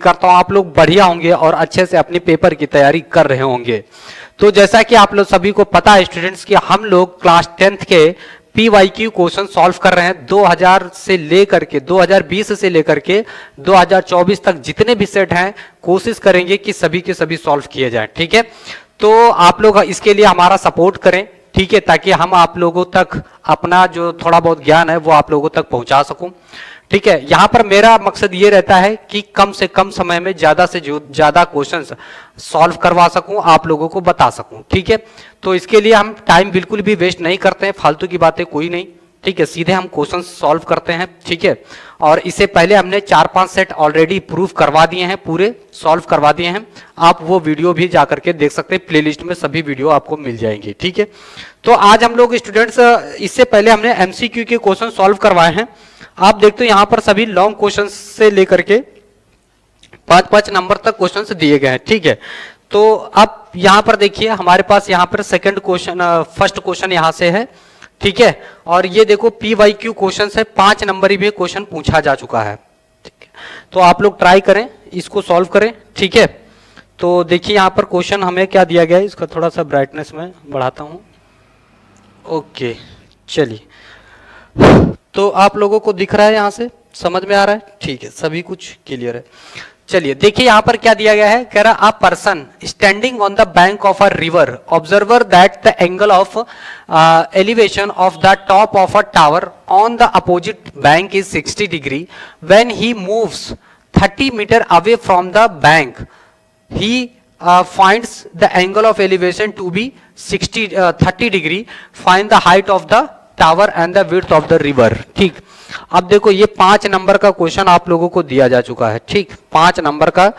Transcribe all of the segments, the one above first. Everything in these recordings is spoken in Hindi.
करता हूँ आप लोग बढ़िया होंगे और अच्छे से अपने पेपर की तैयारी कर रहे होंगे। तो जैसा कि आप लोग सभी को पता है स्टूडेंट्स कि हम लोग क्लास 10th के PYQ क्वेश्चन सॉल्व कर रहे हैं 2000 से लेकर के 2020 से लेकर के 2024 तक जितने भी सेट हैं कोशिश करेंगे कि सभी के सभी सॉल्व किए जाएं। ठीक है, तो आप लोग इसके लिए हमारा सपोर्ट करें, ठीक है, ताकि हम आप लोगों तक अपना जो थोड़ा बहुत ज्ञान है वो आप लोगों तक पहुंचा सकूं। ठीक है, यहां पर मेरा मकसद ये रहता है कि कम से कम समय में ज्यादा से ज्यादा क्वेश्चंस सॉल्व करवा सकूं, आप लोगों को बता सकूं। ठीक है, तो इसके लिए हम टाइम बिल्कुल भी वेस्ट नहीं करते हैं, फालतू की बातें कोई नहीं। ठीक है, सीधे हम क्वेश्चन सॉल्व करते हैं। ठीक है, और इससे पहले हमने 4-5 सेट ऑलरेडी प्रूव करवा दिए हैं, पूरे सॉल्व करवा दिए हैं। आप वो वीडियो भी जाकर के देख सकते हैं, प्लेलिस्ट में सभी वीडियो आपको मिल जाएंगी। ठीक है, तो आज हम लोग स्टूडेंट्स इससे पहले हमने MCQ के क्वेश्चन सॉल्व करवाए हैं। आप देखते हो यहां पर सभी लॉन्ग क्वेश्चन से लेकर के 5-5 नंबर तक क्वेश्चन दिए गए हैं। ठीक है, तो अब यहां पर देखिए हमारे पास यहां पर सेकंड क्वेश्चन, फर्स्ट क्वेश्चन यहां से है। ठीक है, और ये देखो PYQ क्वेश्चन है, 5 नंबर ही क्वेश्चन पूछा जा चुका है। ठीक है, तो आप लोग ट्राई करें, इसको सॉल्व करें। ठीक है, तो देखिए यहां पर क्वेश्चन हमें क्या दिया गया है, इसका थोड़ा सा ब्राइटनेस में बढ़ाता हूं। ओके, चलिए, तो आप लोगों को दिख रहा है, यहां से समझ में आ रहा है? ठीक है, सभी कुछ क्लियर है। चलिए देखिए यहां पर क्या दिया गया है, कह रहा a person standing on the bank of a river observer that the angle of elevation of the top of a tower on the opposite bank is 60 degree when he moves 30 metre away from the bank he finds the angle of elevation to be 30 degree. Find the height of the tower and the width of the river. ठीक, अब देखो ये 5 नंबर का क्वेश्चन आप लोगों को दिया जा चुका है। ठीक, 5 नंबर का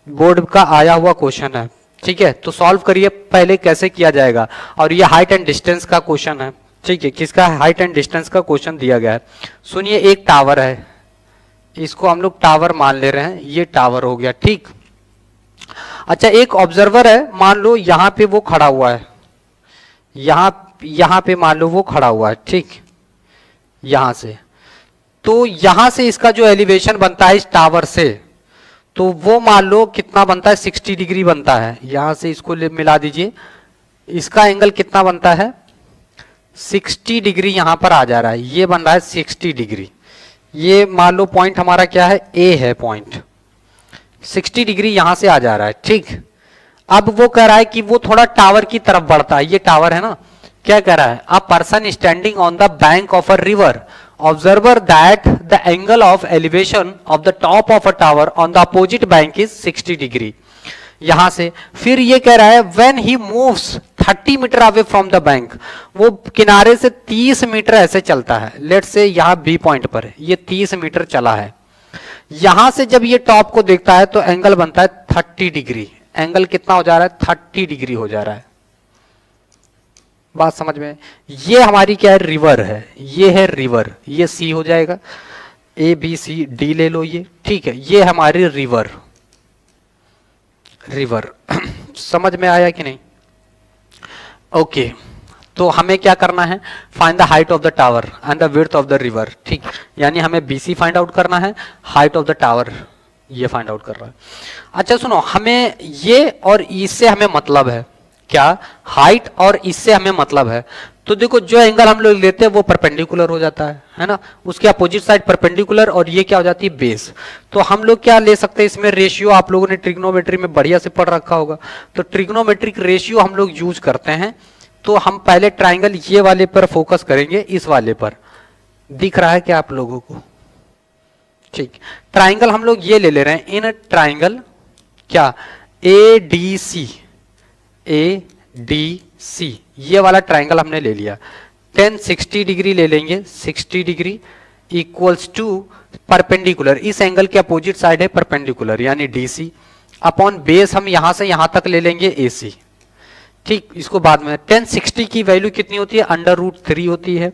बोर्ड का आया हुआ क्वेश्चन है। ठीक है, तो सॉल्व करिए पहले कैसे किया जाएगा। और ये हाइट एंड डिस्टेंस का क्वेश्चन है। ठीक है, किसका हाइट एंड डिस्टेंस का क्वेश्चन दिया गया है। सुनिए, एक टावर है, इसको हम लोग टावर मान ले रहे हैं, ये टावर हो गया। ठीक, अच्छा एक ऑब्जर्वर है, मान लो यहां पे वो खड़ा हुआ है, यहां पे मान लो वो खड़ा हुआ है। ठीक, यहां से, तो यहां से इसका जो एलिवेशन बनता है इस टावर से, तो वो मान लो कितना बनता है, 60 डिग्री बनता है। यहां से इसको मिला दीजिए, इसका एंगल कितना बनता है, 60 डिग्री यहां पर आ जा रहा है, ये बन रहा है 60 डिग्री। ये मान लो पॉइंट हमारा क्या है, ए है पॉइंट, 60 डिग्री यहां से आ जा रहा है। ठीक, अब वो कह रहा है कि वो थोड़ा टावर की तरफ बढ़ता है, ये टावर है ना, क्या कह रहा है, a person standing on the bank of a river observer that the angle of elevation of the top of a tower on the opposite bank is 60 degree. यहां से फिर ये कह रहा है when he moves 30 metre away from the bank, वो किनारे से 30 मीटर ऐसे चलता है। लेट्स से यहां बी पॉइंट पर है, ये 30 मीटर चला है, यहां से जब ये टॉप को देखता है तो एंगल बनता है 30 डिग्री। एंगल कितना हो जा रहा है, 30 डिग्री हो जा रहा है। बात समझ में? ये हमारी क्या है, रिवर है, ये है रिवर, ये सी हो जाएगा, ABCD ले लो ये। ठीक है, ये हमारी रिवर, रिवर समझ में आया कि नहीं? ओके, तो हमें क्या करना है, find the height of the tower and the width of the river. ठीक, यानी हमें BC फाइंड आउट करना है, हाइट ऑफ द टावर ये फाइंड आउट कर रहा है। अच्छा सुनो, हमें ये और इससे हमें मतलब है क्या, हाइट और इससे हमें मतलब है। तो देखो जो एंगल हम लोग लेते हैं वो परपेंडिकुलर हो जाता है ना, उसके अपोजिट साइड परपेंडिकुलर, और ये क्या हो जाती है, बेस। तो हम लोग क्या ले सकते हैं इसमें, रेशियो। आप लोगों ने ट्रिग्नोमेट्री में बढ़िया से पढ़ रखा होगा, तो ट्रिग्नोमेट्रिक रेशियो हम लोग यूज करते हैं। तो हम पहले ट्राइंगल ये वाले पर फोकस करेंगे, इस वाले पर। दिख रहा है क्या आप लोगों को? ठीक, ट्राइंगल हम लोग ये ले रहे हैं, इन ट्राइंगल क्या, ADC, ये वाला ट्राइंगल हमने ले लिया। 60 डिग्री ले लेंगे, 60 डिग्री इक्वल्स टू परपेंडिकुलर, इस एंगल के अपोजिट साइड है परपेंडिकुलर यानी DC, अपॉन बेस हम यहां से यहां तक ले लेंगे AC। ठीक, इसको बाद में 60 की वैल्यू कितनी होती है, √3 होती है।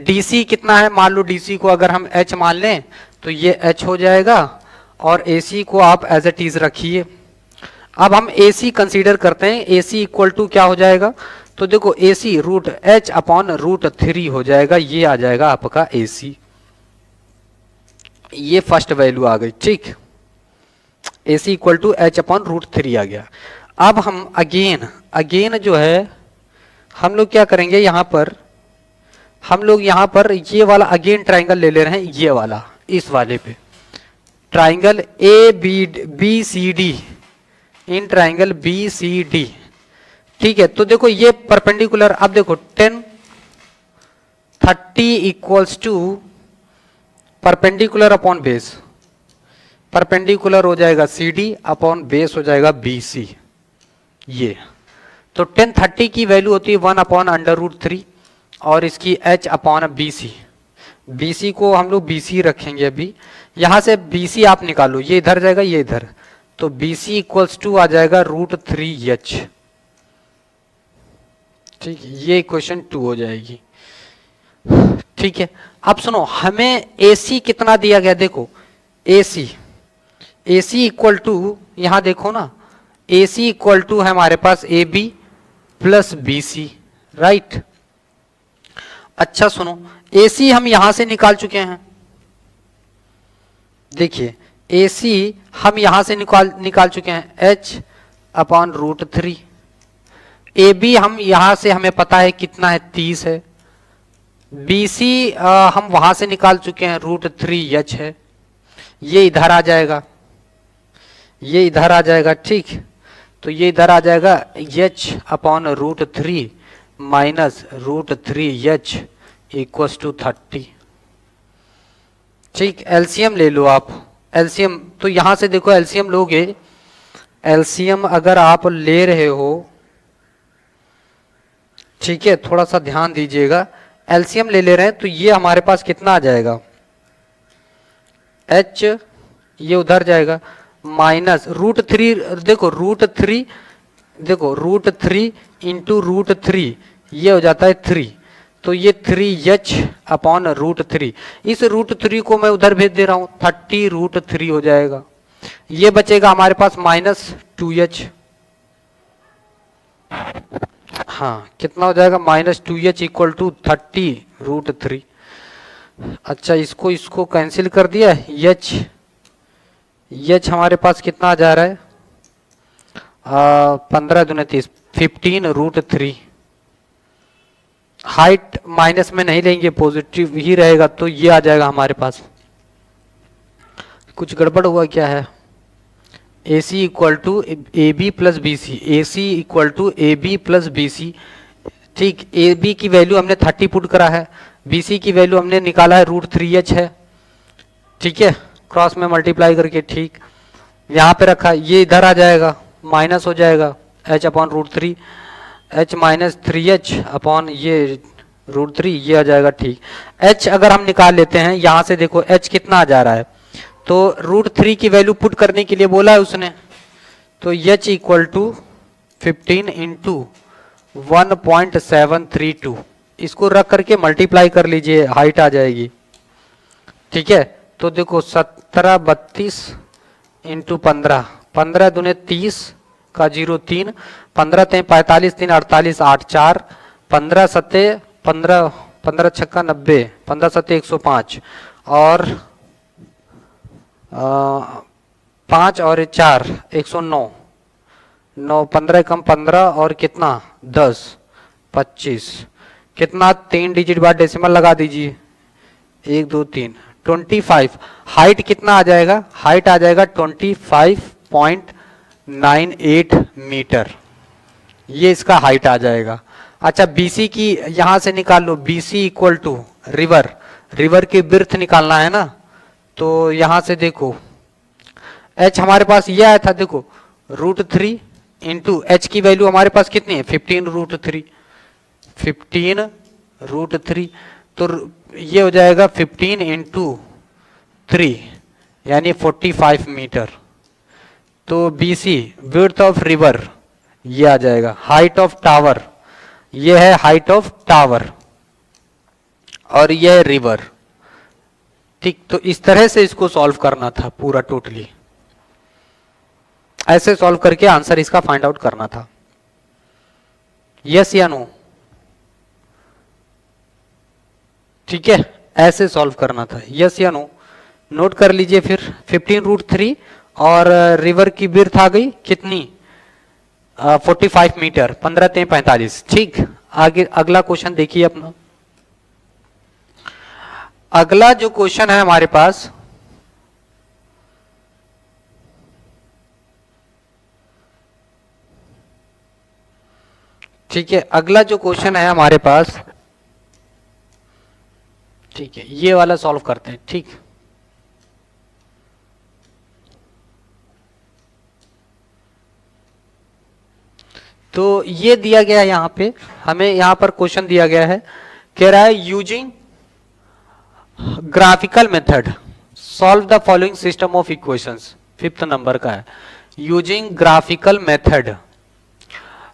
DC कितना है, मान लो DC को अगर हम H मान लें तो ये H हो जाएगा, और AC को आप एज इट इज रखिए। अब हम AC कंसीडर करते हैं, AC इक्वल टू क्या हो जाएगा, तो देखो AC √H अपॉन √3 हो जाएगा, ये आ जाएगा आपका AC। ये फर्स्ट वैल्यू आ गई। ठीक, AC equal to H upon root three आ गया। अब हम अगेन जो है हम लोग क्या करेंगे, यहाँ पर हम लोग यहाँ पर ये वाला अगेन ट्राइंगल ले ले रहे हैं, ये वाला, इस वाले पे triangle ABCD, in triangle BCD। ठीक है, तो देखो ये परपेंडिकुलर, अब देखो 10 30 equals to perpendicular upon base, perpendicular हो जाएगा CD अपॉन बेस हो जाएगा BC। ये तो 10 30 की वैल्यू होती है 1 अपॉन अंडर रूट थ्री और इसकी h अपॉन BC। BC को हम लोग BC रखेंगे अभी, यहां से BC आप निकालो, ये इधर जाएगा ये इधर, तो BC इक्वल्स टू आ जाएगा रूट थ्री H। ठीक है, ये इक्वेशन 2 हो जाएगी। ठीक है, अब सुनो, हमें AC कितना दिया गया, देखो AC इक्वल टू, यहां देखो ना, AC इक्वल टू है हमारे पास AB प्लस BC, राइट। अच्छा सुनो, AC हम यहां से निकाल चुके हैं, देखिए AC हम यहां से निकाल चुके हैं H upon root three. AB हम यहां से हमें पता है कितना है 30 है। BC हम वहां से निकाल चुके हैं रूट थ्री H है, ये इधर आ जाएगा, ये इधर आ जाएगा। ठीक, तो ये इधर आ जाएगा H upon root three minus root three H equals to 30। ठीक, एलसीएम ले लो आप, एलसीएम तो यहां से देखो एलसीएम लोगे, एलसीएम अगर आप ले रहे हो, ठीक है, थोड़ा सा ध्यान दीजिएगा, एलसीएम ले रहे हैं तो ये हमारे पास कितना आ जाएगा, H ये उधर जाएगा माइनस रूट थ्री, देखो root three into root three ये हो जाता है 3, तो ये 3H अपॉन रूट थ्री, इस रूट थ्री को मैं उधर भेज दे रहा हूं, 30 रूट थ्री हो जाएगा। ये बचेगा हमारे पास माइनस 2H, हाँ कितना हो जाएगा, minus 2H equal to 30 root three. अच्छा, इसको कैंसिल कर दिया, H हमारे पास कितना आ जा रहा है, 15 दूने 30, 15 रूट थ्री। हाइट माइनस में नहीं लेंगे, पॉजिटिव ही रहेगा, तो ये आ जाएगा हमारे पास। कुछ गड़बड़ हुआ क्या है, AC equal to AB plus BC, AC equal to AB plus BC। ठीक, AB की वैल्यू हमने 30 पुट करा है, BC की वैल्यू हमने निकाला है रूट थ्री H है। ठीक है, क्रॉस में मल्टीप्लाई करके, ठीक यहाँ पे रखा, ये इधर आ जाएगा, माइनस हो जाएगा H upon root three, H minus 3H upon ये रूट थ्री, ये आ जाएगा। ठीक, H अगर हम निकाल लेते हैं, यहाँ से देखो H कितना आ जा रहा है, तो रूट थ्री की वैल्यू पुट करने के लिए बोला है उसने, तो H इक्वल टू 15 इंटू 1.732, इसको रख करके मल्टीप्लाई कर लीजिए, हाइट आ जाएगी। ठीक है, तो देखो 17 32 इंटू 15, 15 दूने 30 का 0 3, 15 3 45 3 48 8 4, 15 सत्ते 15, 15 छक्का 90, 15 सत्ते 105 और 5 और 4 109, 9 15 कम 15 और कितना 10 25, कितना 3 डिजिट बाद डेसिमल लगा दीजिए, 1 2 3 25। हाइट कितना आ जाएगा, हाइट आ जाएगा 25.98 मीटर, ये इसका हाइट आ जाएगा। अच्छा, BC की यहां से निकाल लो, BC इक्वल टू रिवर की बिर्थ निकालना है ना, तो यहां से देखो H हमारे पास ये आया था, देखो रूट थ्री इंटू H की वैल्यू हमारे पास कितनी है 15 रूट थ्री, 15 रूट थ्री, तो ये हो जाएगा 15 इंटू 3 यानी 45 मीटर। तो BC विड्थ ऑफ रिवर ये आ जाएगा, हाइट ऑफ टावर ये है हाइट ऑफ टावर और ये है रिवर। ठीक, तो इस तरह से इसको सॉल्व करना था पूरा टोटली, ऐसे सॉल्व करके आंसर इसका फाइंड आउट करना था। यस या नो? ठीक है, ऐसे सॉल्व करना था, यस या नो? नोट कर लीजिए फिर 15 रूट थ्री और रिवर की विड्थ आ गई कितनी 45 मीटर, 15 3 45। ठीक, आगे अगला क्वेश्चन देखिए अपना। अगला जो क्वेश्चन है हमारे पास, ठीक है, अगला जो क्वेश्चन है हमारे पास, ठीक है, ये वाला सॉल्व करते हैं। ठीक, तो ये दिया गया है यहां पे, हमें यहां पर क्वेश्चन दिया गया है, कह रहा है using graphical method solve the following system of equations. 5th number का है, using graphical method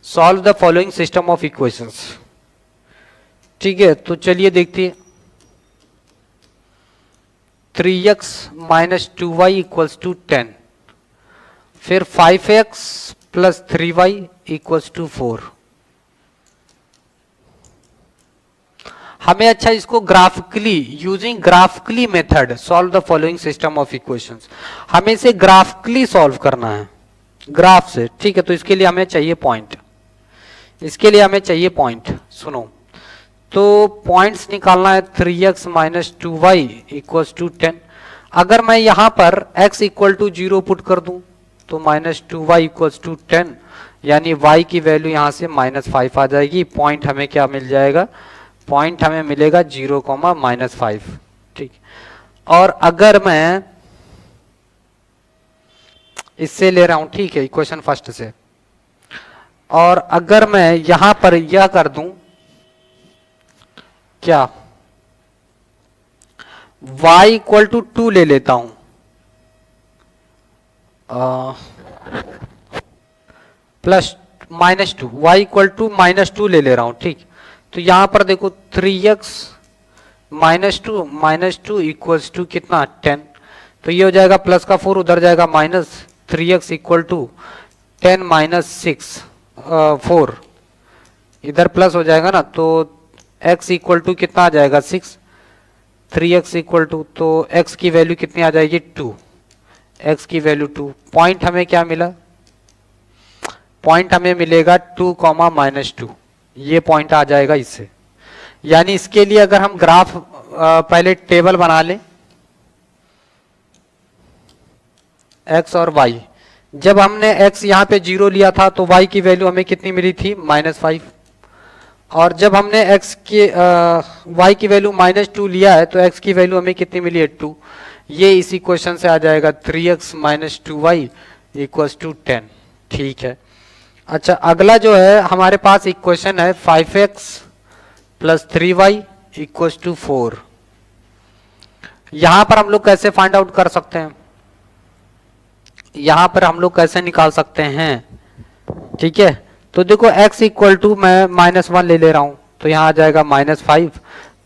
solve the following system of equations. ठीक है, तो चलिए देखते हैं। 3x minus 2y equals to 10, फिर 5x plus 3y equals to 4। हमें अच्छा इसको graphically, using graphically method solve the following system of equations, हमें इसे ग्राफिकली सॉल्व करना है, ग्राफ से। ठीक है, तो इसके लिए हमें चाहिए पॉइंट, इसके लिए हमें चाहिए पॉइंट। सुनो, तो पॉइंट्स निकालना है 3x minus 2y equals to 10। अगर मैं यहां पर x इक्वल टू 0 पुट कर दूं तो माइनस 2y इक्वल्स टू 10, यानी y की वैल्यू यहां से -5 आ जाएगी। पॉइंट हमें क्या मिल जाएगा, पॉइंट हमें मिलेगा 0, -5। ठीक, और अगर मैं इससे ले रहा हूं, ठीक है, इक्वेशन फर्स्ट से, और अगर मैं यहां पर यह कर दूं क्या, y इक्वल टू 2 ले लेता हूं, प्लस -2, y इक्वल टू -2 ले ले रहा हूं। ठीक, तो यहां पर देखो 3x -2 इक्वल्स टू कितना 10, तो ये हो जाएगा प्लस का 4, उधर जाएगा minus, 3x equal to 10 minus 6 4, इधर प्लस हो जाएगा ना, तो x इक्वल टू कितना आ जाएगा 6, 3x इक्वल टू, तो x की वैल्यू कितनी आ जाएगी 2, x की वैल्यू 2। पॉइंट हमें क्या मिला, पॉइंट हमें मिलेगा 2, -2, ये पॉइंट आ जाएगा इससे। यानी इसके लिए अगर हम ग्राफ पहले टेबल बना लें, x और y, जब हमने x यहां पे 0 लिया था तो y की वैल्यू हमें कितनी मिली थी -5, और जब हमने x के y की वैल्यू -2 लिया है तो x की वैल्यू हमें कितनी मिली है 2। ये इस इक्वेशन से आ जाएगा 3x minus 2y equals to 10। ठीक है, अच्छा अगला जो है हमारे पास इक्वेशन है 5x plus 3y equals to 4। यहां पर हम लोग कैसे फाइंड आउट कर सकते हैं, यहां पर हम लोग कैसे निकाल सकते हैं। ठीक है, तो देखो x इक्वल टू मैं -1 ले ले रहा हूं, तो यहां आ जाएगा -5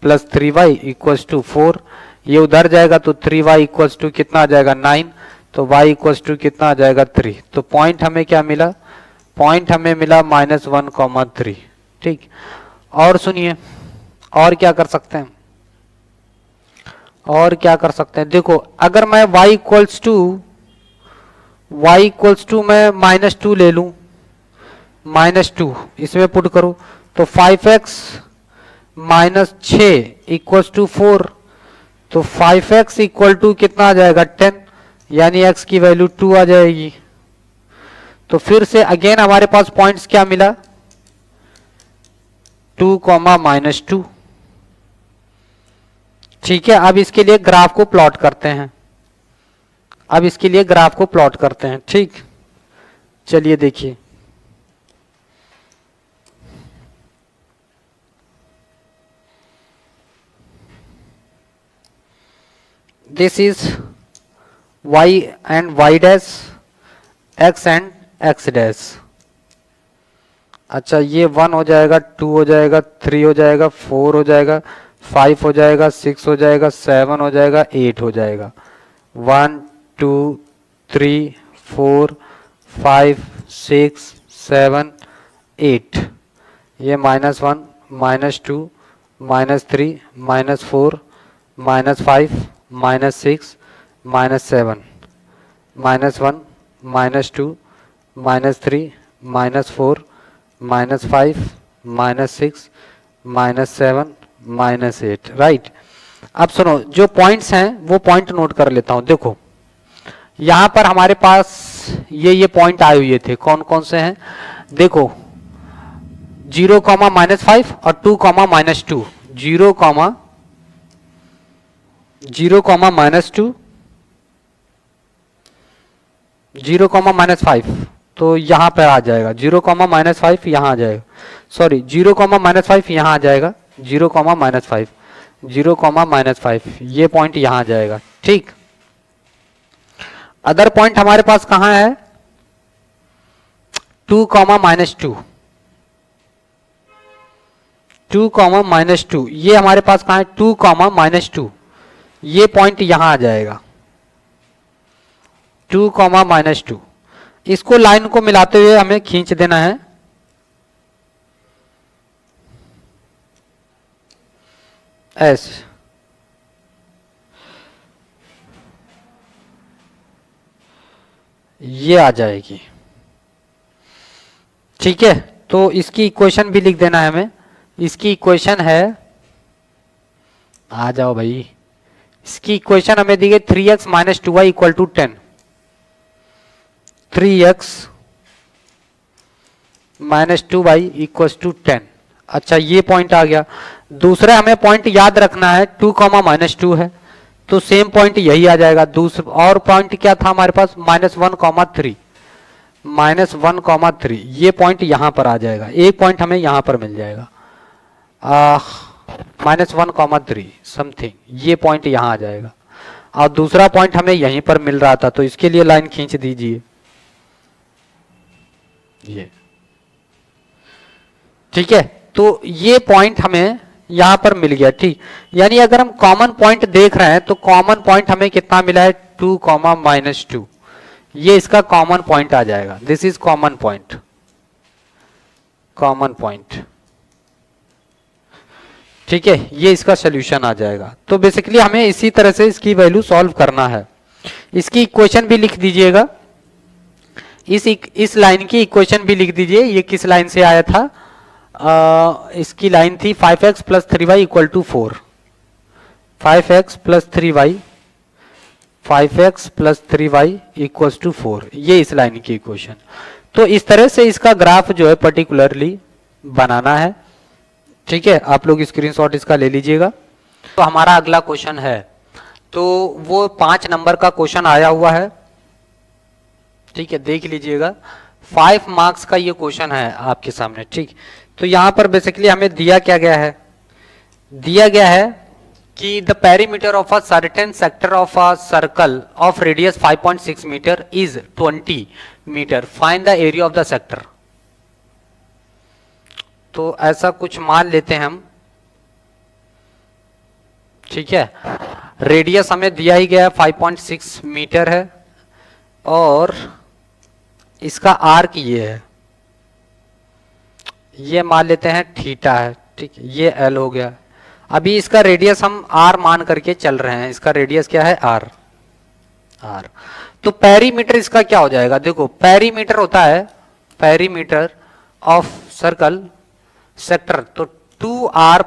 प्लस 3y इक्वल्स टू 4, ये उधर जाएगा तो 3y इक्वल्स टू कितना आ जाएगा 9, तो y इक्वल्स टू कितना आ जाएगा 3। तो पॉइंट हमें क्या मिला, पॉइंट हमें मिला -1,3। ठीक, और सुनिए और क्या कर सकते हैं, और क्या कर सकते हैं, देखो अगर मैं y इक्वल्स टू मैं -2 ले लूं, -2 इसमें पुट करो तो 5x माइनस 6 इक्वल्स टू 4, तो 5x इक्वल टू कितना आ जाएगा 10, यानी x की वैल्यू 2 आ जाएगी। तो फिर से अगेन हमारे पास पॉइंट्स क्या मिला 2, -2। ठीक है, अब इसके लिए ग्राफ को प्लॉट करते हैं, अब इसके लिए ग्राफ को प्लॉट करते हैं। ठीक, चलिए देखिए, this is y and y dash, x and x dash. अच्छा ये 1 हो जाएगा, 2 हो जाएगा, 3 हो जाएगा, 4 हो जाएगा, 5 हो जाएगा, 6 हो जाएगा, 7 हो जाएगा, 8 हो जाएगा। 1 2 3 4 5 6 7 8, ये -1 -2 -3 -4 -5 -6 -7, -1 -2 -3 -4 -5 -6 -7 -8, राइट। अब सुनो, जो पॉइंट्स हैं वो पॉइंट नोट कर लेता हूं। देखो यहां पर हमारे पास ये पॉइंट आए हुए थे, कौन कौन से हैं देखो, 0 -5 और 2 -2, 0 -2 0 -5, तो यहां पर आ जाएगा 0 -5, यहां आ जाएगा, सॉरी 0 -5 यहां आ जाएगा, 0 -5 0 -5 ये पॉइंट यहां आ जाएगा, ठीक। अदर पॉइंट हमारे पास कहां है, 2 -2 2 -2 ये हमारे पास कहां है, 2 -2 ये पॉइंट यहां आ जाएगा, 2 -2। इसको लाइन को मिलाते हुए हमें खींच देना है, ऐसे ये आ जाएगी, ठीक है। तो इसकी इक्वेशन भी लिख देना है हमें, इसकी इक्वेशन है, आ जाओ भाई, इसकी इक्वेशन हमें दी गई 3x - 2y = 10, 3x - 2y = 10। अच्छा ये पॉइंट आ गया। दूसरा हमें पॉइंट याद रखना है, 2 -2 है, तो सेम पॉइंट यही आ जाएगा। दूसरा और पॉइंट क्या था हमारे पास, -1, 3 ये पॉइंट यहां पर आ जाएगा, एक पॉइंट हमें यहां पर मिल जाएगा, -1, 3 समथिंग, ये पॉइंट यहां आ जाएगा। और दूसरा पॉइंट हमें यहीं पर मिल रहा था, तो इसके लिए लाइन खींच दीजिए, ये ठीक है। तो ये पॉइंट हमें यहां पर मिल गया, ठीक। यानी अगर हम कॉमन पॉइंट देख रहे हैं तो कॉमन पॉइंट हमें कितना मिला है, 2, -2, ये इसका कॉमन पॉइंट आ जाएगा, this is common point, common point, ठीक है। ये इसका सोल्यूशन आ जाएगा। तो बेसिकली हमें इसी तरह से इसकी वैल्यू सॉल्व करना है। इसकी इक्वेशन भी लिख दीजिएगा, इस लाइन की इक्वेशन भी लिख दीजिए। ये किस लाइन से आया था, इसकी लाइन थी 5x + 3y = 4, 5x + 3y 5x + 3y = 4, ये इस लाइन की इक्वेशन। तो इस तरह से इसका ग्राफ जो है पर्टिकुलरली बनाना है, ठीक है। आप लोग स्क्रीनशॉट इसका ले लीजिएगा। तो हमारा अगला क्वेश्चन है, तो वो 5 नंबर का क्वेश्चन आया हुआ है, ठीक है, देख लीजिएगा। 5 मार्क्स का ये क्वेश्चन है आपके सामने, ठीक। तो यहां पर बेसिकली हमें दिया क्या गया है, दिया गया है कि the perimeter of a certain sector of a circle of radius 5.6 metre is 20 metre, find the area of the sector. तो ऐसा कुछ मान लेते हैं हम, ठीक है। रेडियस हमें दिया ही गया है 5.6 मीटर है, और इसका आर्क ये है, ये मान लेते हैं थीटा है, ठीक है, ये एल हो गया। अभी इसका रेडियस हम आर मान करके चल रहे हैं, इसका रेडियस क्या है, आर, आर। तो पेरीमीटर इसका क्या हो जाएगा, देखो पेरीमीटर होता है पेरीमीटर ऑफ सर्कल सेक्टर, तो 2r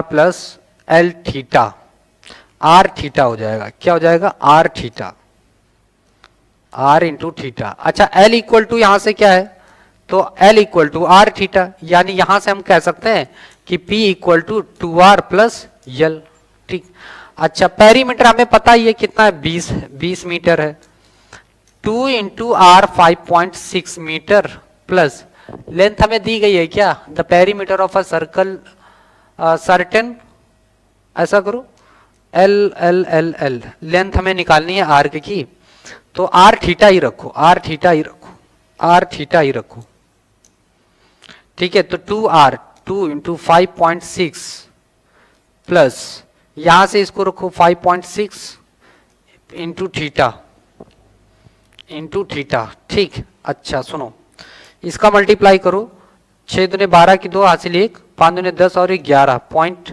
plus L theta, R theta हो जाएगा, क्या हो जाएगा, R theta, R into theta. अच्छा एल इक्वल टू यहां से क्या है, तो L equal to R theta, यानी यहां से हम कह सकते हैं कि P equal to 2r plus L, ठीक। अच्छा पेरीमीटर हमें पता ही है कितना है, 20 मीटर है, 2 into R 5.6 metre plus length हमें दी गई है क्या, the perimeter of a circle certain, ऐसा करो L L L L, length हमें निकालनी है आर्क की, तो आर थीटा ही रखो, आर थीटा ही रखो, आर थीटा ही रखो, ठीक है। तो 2r 2 इंटू 5.6 प्लस यहां से इसको रखो 5.6 इंटू थीटा, इंटू थीटा, ठीक। अच्छा सुनो, इसका मल्टीप्लाई करो, 6 दूने 12 की 2 हासिल 1, 5 दूने 10 और 11 पॉइंट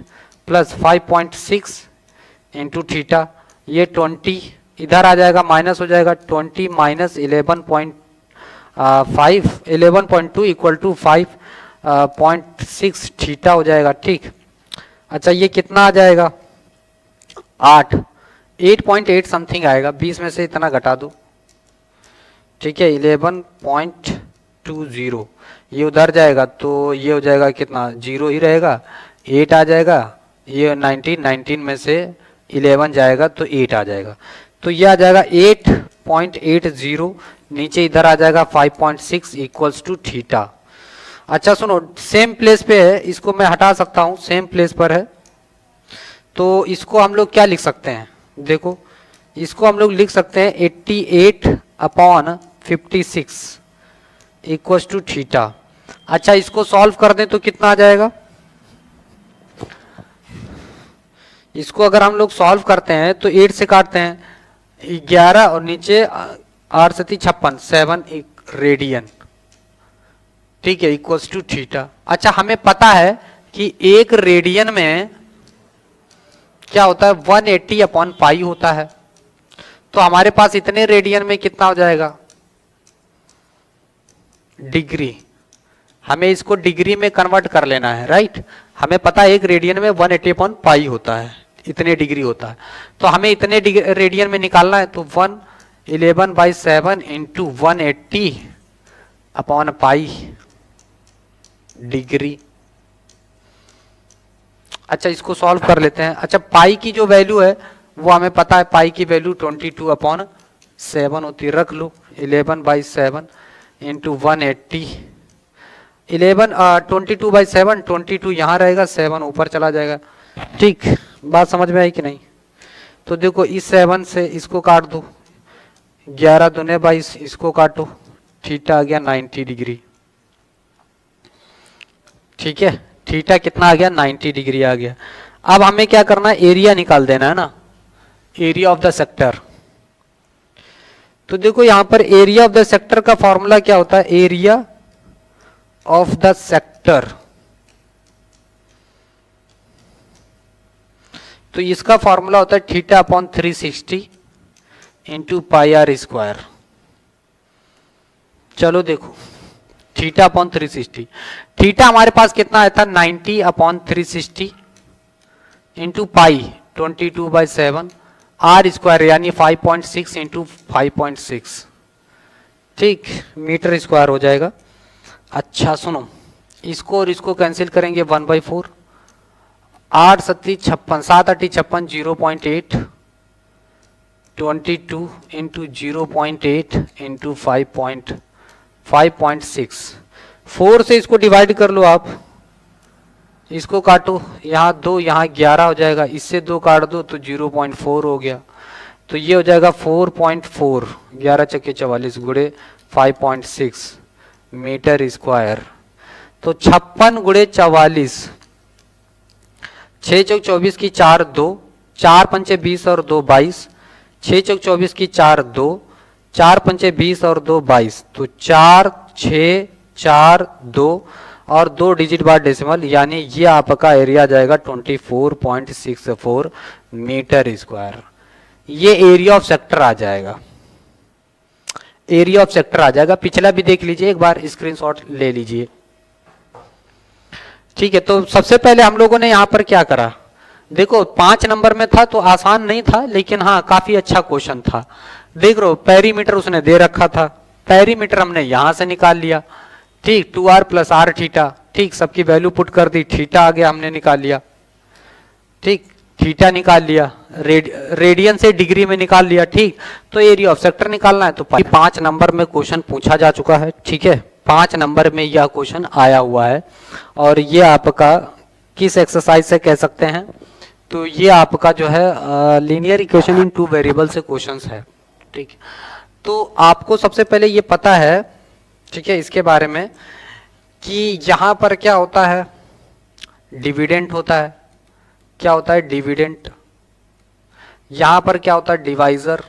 प्लस 5.6 इंटू थीटा, ये 20 इधर आ जाएगा माइनस हो जाएगा 20 माइनस 11.2 इक्वल टू 5.6 थीटा हो जाएगा। ठीक, अच्छा ये कितना आ जाएगा 8.8 समथिंग आएगा, 20 में से इतना घटा दो। ठीक है 11.20 ये उधर जाएगा तो ये हो जाएगा कितना 0 ही रहेगा, 8 आ जाएगा। ये 19 में से 11 जाएगा तो 8 आ जाएगा, तो ये आ जाएगा 8.80, नीचे इधर आ जाएगा 5.6 इक्वल्स टू थीटा। अच्छा सुनो, सेम प्लेस पे है, इसको मैं हटा सकता हूं, सेम प्लेस पर है, तो इसको हम लोग क्या लिख सकते हैं, देखो इसको हम लोग लिख सकते हैं 88/56 इक्वल्स टू थीटा। अच्छा इसको सॉल्व कर दें तो कितना आ जाएगा, इसको अगर हम लोग सॉल्व करते हैं तो 8 से काटते हैं 11 और नीचे 8 7 56 7 रेडियन। ठीक है इक्वल्स टू थीटा। अच्छा हमें पता है कि एक रेडियन में क्या होता है 180/पाई होता है, तो हमारे पास इतने रेडियन में कितना हो जाएगा डिग्री। हमें इसको डिग्री में कन्वर्ट कर लेना है, राइट। हमें पता है एक रेडियन में 180/पाई होता है, इतने डिग्री होता है, तो हमें इतने रेडियन में निकालना है, तो 111/7 इंटू 180/पाई डिग्री। अच्छा इसको सॉल्व कर लेते हैं। अच्छा पाई की जो वैल्यू है वो हमें पता है, पाई की वैल्यू 22/7 होती है, रख लो 11/7 इंटू 180, 22/7, 22 यहाँ रहेगा, 7 ऊपर चला जाएगा। ठीक, बात समझ में आई कि नहीं। तो देखो इस 7 से इसको काट दो, 11 दूने 22, इसको काटो, थीटा आ गया 90 डिग्री। ठीक है थीटा कितना आ गया 90 डिग्री आ गया। अब हमें क्या करना है, एरिया निकाल देना है ना, एरिया ऑफ द सेक्टर। तो देखो यहां पर एरिया ऑफ द सेक्टर का फॉर्मूला क्या होता है, एरिया ऑफ द सेक्टर, तो इसका फॉर्मूला होता है θ/360 इंटू πr²। चलो देखो θ/360, थीटा हमारे पास कितना आया था 90/360 इंटू पाई 22/7 r² यानी 5.6 इंटू 5.6, ठीक मीटर स्क्वायर हो जाएगा। अच्छा सुनो, इसको और इसको कैंसिल करेंगे 1/4, 8 7 56, 7 8 56, 0.8, 22 इंटू 0.8 इंटू 5.6, 4 से इसको डिवाइड कर लो आप, इसको काटो, यहाँ 2 यहाँ 11 हो जाएगा, इससे 2 काट दो तो 0.4 हो गया, तो ये हो जाएगा 4.4, 11 चक्के 44 गुड़े 5.6 मीटर स्क्वायर। तो 56 गुड़े 44, 6 चौक 24 की 4 2, 4 पंचे 20 और 2 22, 6 चौक 24 की 4 2, 4 पंचे 20 और 2 22, तो 4 6 4 2 और 2 डिजिट बाद डेसिमल, यानी ये आपका एरिया जाएगा 24.64 मीटर स्क्वायर। ये एरिया ऑफ सेक्टर आ जाएगा, एरिया ऑफ सेक्टर आ जाएगा। पिछला भी देख लीजिए एक बार, स्क्रीनशॉट ले लीजिए। ठीक है, तो सबसे पहले हम लोगों ने यहां पर क्या करा, देखो 5 नंबर में था तो आसान नहीं था, लेकिन हाँ काफी अच्छा क्वेश्चन था। देख लो पेरीमीटर उसने दे रखा था, पेरीमीटर हमने यहां से निकाल लिया, ठीक 2r + r थीटा, ठीक सबकी वैल्यू पुट कर दी, थीटा आ गया हमने निकाल लिया, ठीक थीटा निकाल लिया, रेडियन से डिग्री में निकाल लिया, ठीक। तो एरिया ऑफ सेक्टर निकालना है, तो 5 नंबर में क्वेश्चन पूछा जा चुका है, ठीक है 5 नंबर में यह क्वेश्चन आया हुआ है। और ये आपका किस एक्सरसाइज से कह सकते हैं, तो ये आपका जो है लीनियर इक्वेशन इन 2 वेरिएबल से क्वेश्चंस है, ठीक। तो आपको सबसे पहले ये पता है, ठीक है, इसके बारे में कि यहां पर क्या होता है, डिविडेंड होता है, क्या होता है डिविडेंड, यहां पर क्या होता है डिवाइजर,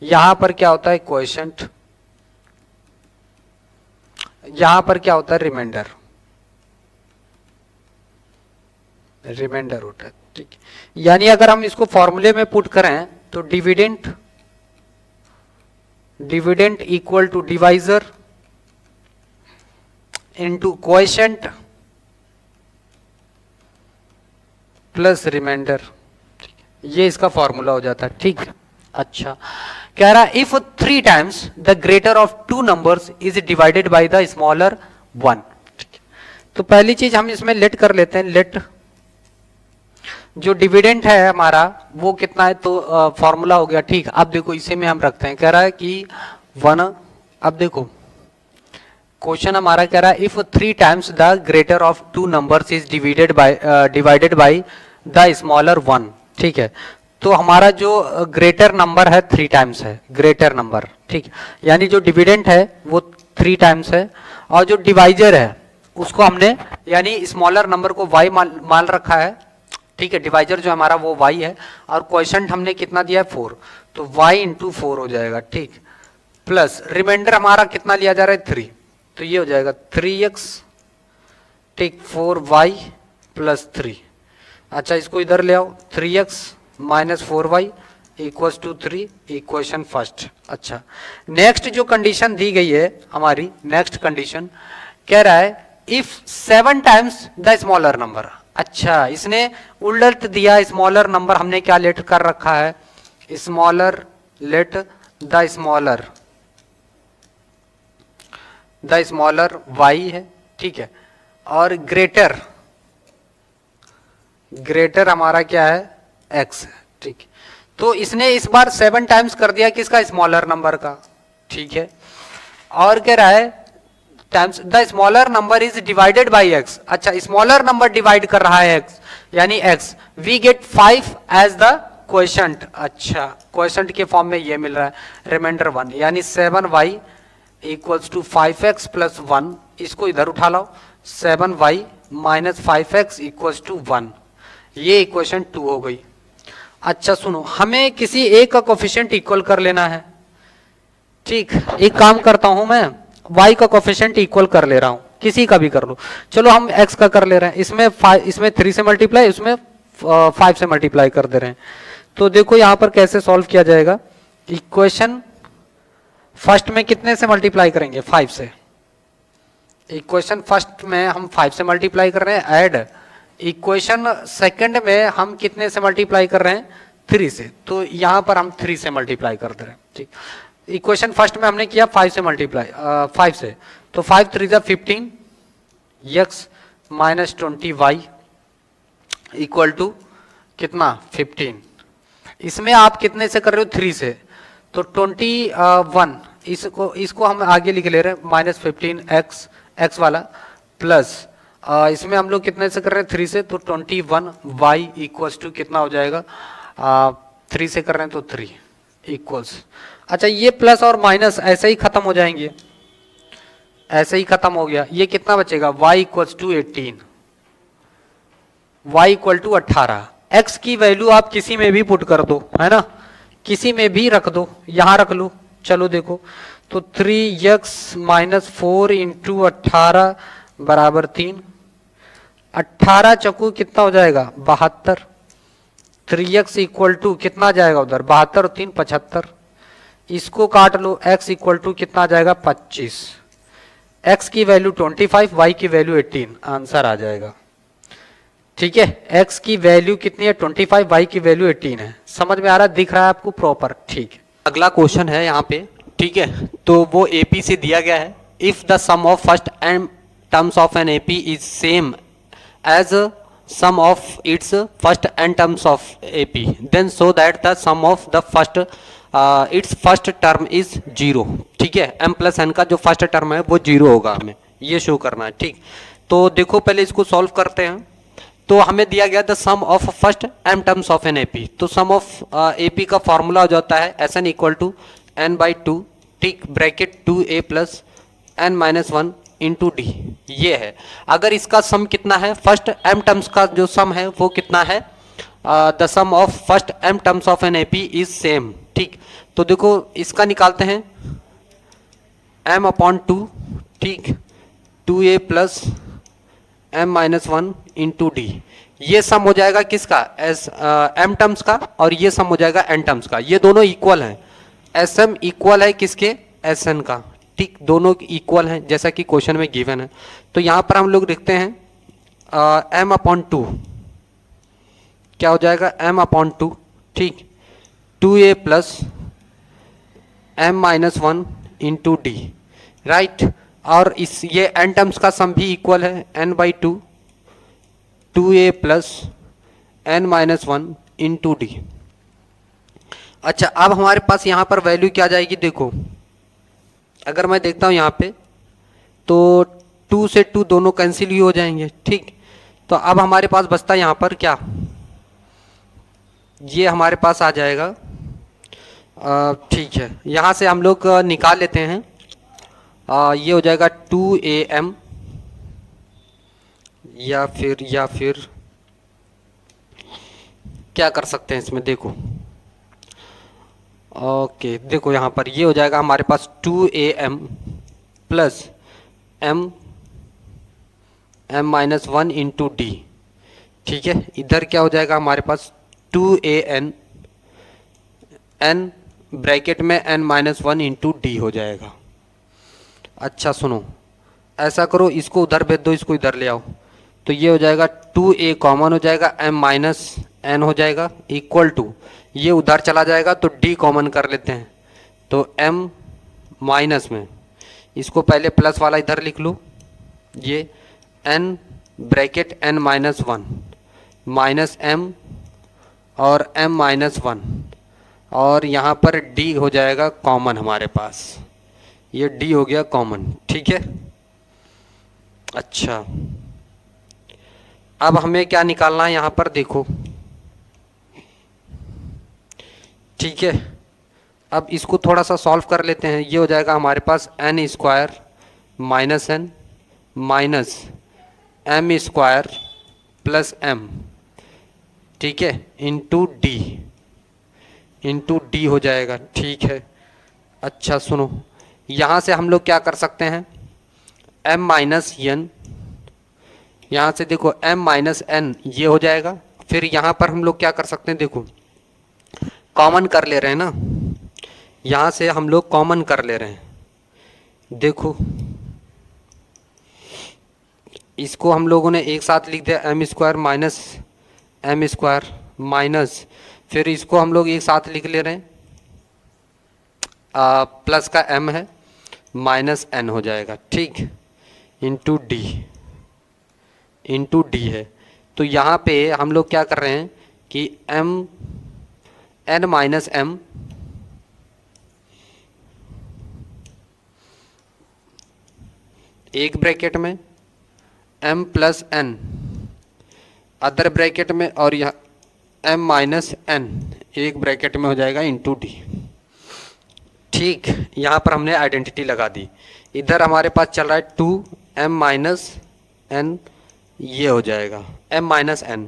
यहां पर क्या होता है क्वोशिएंट, यहां पर क्या होता है रिमाइंडर, रिमाइंडर होता है, ठीक। यानी अगर हम इसको फॉर्मूले में पुट करें तो dividend equal to divisor into quotient plus remainder, ये इसका फॉर्मूला हो जाता है। ठीक है, अच्छा कह रहा है if 3 times the greater of 2 numbers is divided by the smaller 1। तो पहली चीज हम इसमें लेट कर लेते हैं, लेट जो डिविडेंड है हमारा वो कितना है, तो फॉर्मूला हो गया। ठीक, अब देखो इसे में हम रखते हैं, कह रहा है कि 1। अब देखो क्वेश्चन हमारा कह रहा है if 3 times the greater of 2 numbers is divided by the smaller 1। ठीक है, तो हमारा जो ग्रेटर नंबर है 3 टाइम्स है, ग्रेटर नंबर। ठीक, यानी जो डिविडेंड है वो 3 टाइम्स है, और जो डिवाइजर है उसको हमने यानी स्मॉलर नंबर को y मान रखा है। ठीक है, डिवाइजर जो हमारा वो y है, और क्वोशेंट हमने कितना दिया है 4, तो y इंटू 4 हो जाएगा। ठीक, प्लस रिमाइंडर हमारा कितना लिया जा रहा है 3, तो ये हो जाएगा 3x। ठीक, 4y प्लस 3। अच्छा इसको इधर ले आओ, 3x minus 4y equals to 3, equation first. अच्छा नेक्स्ट जो कंडीशन दी गई है हमारी, नेक्स्ट कंडीशन कह रहा है if 7 times the smaller number. अच्छा इसने उल्ट दिया, स्मॉलर नंबर हमने क्या लेट कर रखा है, smaller let the smaller y है। ठीक है, और ग्रेटर हमारा क्या है x है। ठीक, तो इसने इस बार 7 टाइम्स कर दिया किसका, स्मॉलर नंबर का। ठीक है, और कह रहा है times the smaller number is divided by x। अच्छा स्मॉलर नंबर डिवाइड कर रहा है x, यानी x, we get 5 as the quotient. अच्छा क्वोशेंट के फॉर्म में ये मिल रहा है, रिमाइंडर 1, यानी 7y equals to 5x plus 1। इसको इधर उठा लाओ, 7y minus 5x equals to 1, ये इक्वेशन 2 हो गई। अच्छा सुनो, हमें किसी एक का कोफिशिएंट इक्वल कर लेना है। ठीक, एक काम करता हूं मैं, y का कोफिशिएंट इक्वल कर ले रहा हूं, किसी का भी कर लो। चलो हम x का कर ले रहे हैं, इसमें 3 से मल्टीप्लाई, इसमें 5 से मल्टीप्लाई कर दे रहे हैं। तो देखो यहां पर कैसे सॉल्व किया जाएगा। इक्वेशन फर्स्ट में कितने से मल्टीप्लाई करेंगे, 5 से। इक्वेशन फर्स्ट में हम 5 से मल्टीप्लाई कर रहे हैं, ऐड इक्वेशन सेकंड में हम कितने से मल्टीप्लाई कर रहे हैं, 3 से। तो यहां पर हम 3 से मल्टीप्लाई कर दे रहे हैं। ठीक, इक्वेशन फर्स्ट में हमने किया 5 से मल्टीप्लाई, 5 से, तो 5 3 जा 15 x minus 20y equal to कितना 15। इसमें आप कितने से कर रहे हो, 3 से, तो 21। इसको हम आगे लिख ले रहे हैं, माइनस 15x x वाला, प्लस इसमें हम लोग कितने से कर रहे हैं, 3 से, तो 21y इक्वल्स टू कितना हो जाएगा, 3 से कर रहे हैं तो 3 इक्वल्स। अच्छा ये प्लस और माइनस ऐसे ही खत्म हो जाएंगे, ऐसे ही खत्म हो गया। ये कितना बचेगा, y equals to 18, y equal to 18। x की वैल्यू आप किसी में भी पुट कर दो, है ना, किसी में भी रख दो, यहां रख लो। चलो देखो, तो 3x माइनस 4 इंटू 18 बराबर 3, 18 चकू कितना हो जाएगा 72। 3x इक्वल टू कितना जाएगा उधर, 72 और 3 75। इसको काट लो, x इक्वल टू कितना आ जाएगा 25। x की वैल्यू 25, y की वैल्यू 18, आंसर आ जाएगा। ठीक है, x की वैल्यू कितनी है 25, y की वैल्यू 18 है। समझ में आ रहा है, दिख रहा है आपको प्रॉपर। ठीक है, अगला क्वेश्चन है यहाँ पे। ठीक है, तो वो एपी से दिया गया है, if the sum of first and terms of an AP is same as sum of its first n terms of AP, then so that the sum of the first its first term is 0। ठीक है, m प्लस n का जो फर्स्ट टर्म है वो 0 होगा, हमें ये शो करना है। ठीक, तो देखो पहले इसको सॉल्व करते हैं। तो हमें दिया गया the sum of first m terms of an AP, तो सम ऑफ AP का फॉर्मूला हो जाता है Sn इक्वल टू n/2, ठीक, bracket 2a plus n minus 1 into D, ये है। अगर इसका सम कितना है, फर्स्ट m टर्म्स का जो सम है वो कितना है, the sum of first m terms of an AP is same. ठीक, तो देखो इसका निकालते हैं, m/2, ठीक, 2a plus m minus 1 into D, ये सम हो जाएगा किसका, एस एम टर्म्स का, और ये सम हो जाएगा एन टर्म्स का। ये दोनों इक्वल हैं, एस एम इक्वल है किसके, एस एन का। ठीक, दोनों इक्वल हैं जैसा कि क्वेश्चन में गिवन है। तो यहां पर हम लोग लिखते हैं एम अपॉन टू, क्या हो जाएगा, एम अपॉन टू, ठीक, 2a plus M minus one into D, right. और इस ये एन टर्म्स का सम भी इक्वल है, N by two, 2a plus N minus one into D. अच्छा, अब हमारे पास यहाँ पर वैल्यू क्या आ जाएगी, देखो अगर मैं देखता हूँ यहाँ पे तो 2 से 2 दोनों कैंसिल ही हो जाएंगे, ठीक। तो अब हमारे पास बचता है यहाँ पर क्या, ये हमारे पास आ जाएगा, ठीक है, यहाँ से हम लोग निकाल लेते हैं, ये हो जाएगा 2am, या फिर क्या कर सकते हैं इसमें, देखो ओके, देखो यहाँ पर ये हो जाएगा हमारे पास 2am plus M minus one into D, ठीक है। इधर क्या हो जाएगा हमारे पास 2an, n ब्रैकेट में n minus one into D हो जाएगा। अच्छा सुनो, ऐसा करो, इसको उधर भेज दो, इसको इधर ले आओ, तो ये हो जाएगा 2a कॉमन हो जाएगा, m माइनस n हो जाएगा, इक्वल टू, ये उधर चला जाएगा तो d कॉमन कर लेते हैं, तो m माइनस में, इसको पहले प्लस वाला इधर लिख लो, ये n bracket n minus one minus m और m माइनस वन, और यहाँ पर d हो जाएगा कॉमन हमारे पास, ये d हो गया कॉमन, ठीक है। अच्छा, अब हमें क्या निकालना है यहाँ पर, देखो ठीक है। अब इसको थोड़ा सा सॉल्व कर लेते हैं, ये हो जाएगा हमारे पास n square minus n minus m square plus m, ठीक है, इंटू डी हो जाएगा, ठीक है। अच्छा सुनो, यहाँ से हम लोग क्या कर सकते हैं, m माइनस एन, यहाँ से देखो m माइनस एन ये हो जाएगा, फिर यहाँ पर हम लोग क्या कर सकते हैं, देखो कॉमन कर ले रहे हैं ना, यहाँ से हम लोग कॉमन कर ले रहे हैं, देखो इसको हम लोगों ने एक साथ लिख दिया, m square minus m square minus, फिर इसको हम लोग एक साथ लिख ले रहे हैं, प्लस का m है माइनस n हो जाएगा, ठीक, इंटू डी है। तो यहाँ पे हम लोग क्या कर रहे हैं कि n माइनस m एक ब्रैकेट में, m plus n other bracket में, और यह m माइनस n एक ब्रैकेट में हो जाएगा इंटू डी, ठीक। यहाँ पर हमने आइडेंटिटी लगा दी, इधर हमारे पास चल रहा है 2m माइनस n, ये हो जाएगा m माइनस n,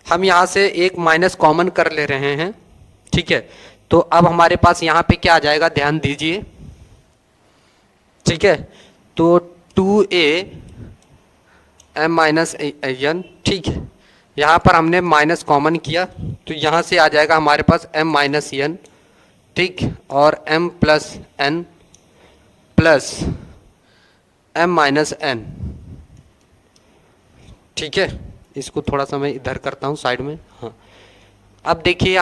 हम यहाँ से एक माइनस कॉमन कर ले रहे हैं, ठीक है। तो अब हमारे पास यहाँ पे क्या आ जाएगा, ध्यान दीजिए, ठीक है। तो 2a m माइनस n, ठीक है, यहाँ पर हमने माइनस कॉमन किया, तो यहाँ से आ जाएगा हमारे पास m माइनस n, ठीक, और m plus n plus m minus n, ठीक है। इसको थोड़ा सा मैं इधर करता हूँ साइड में, हाँ। अब देखिए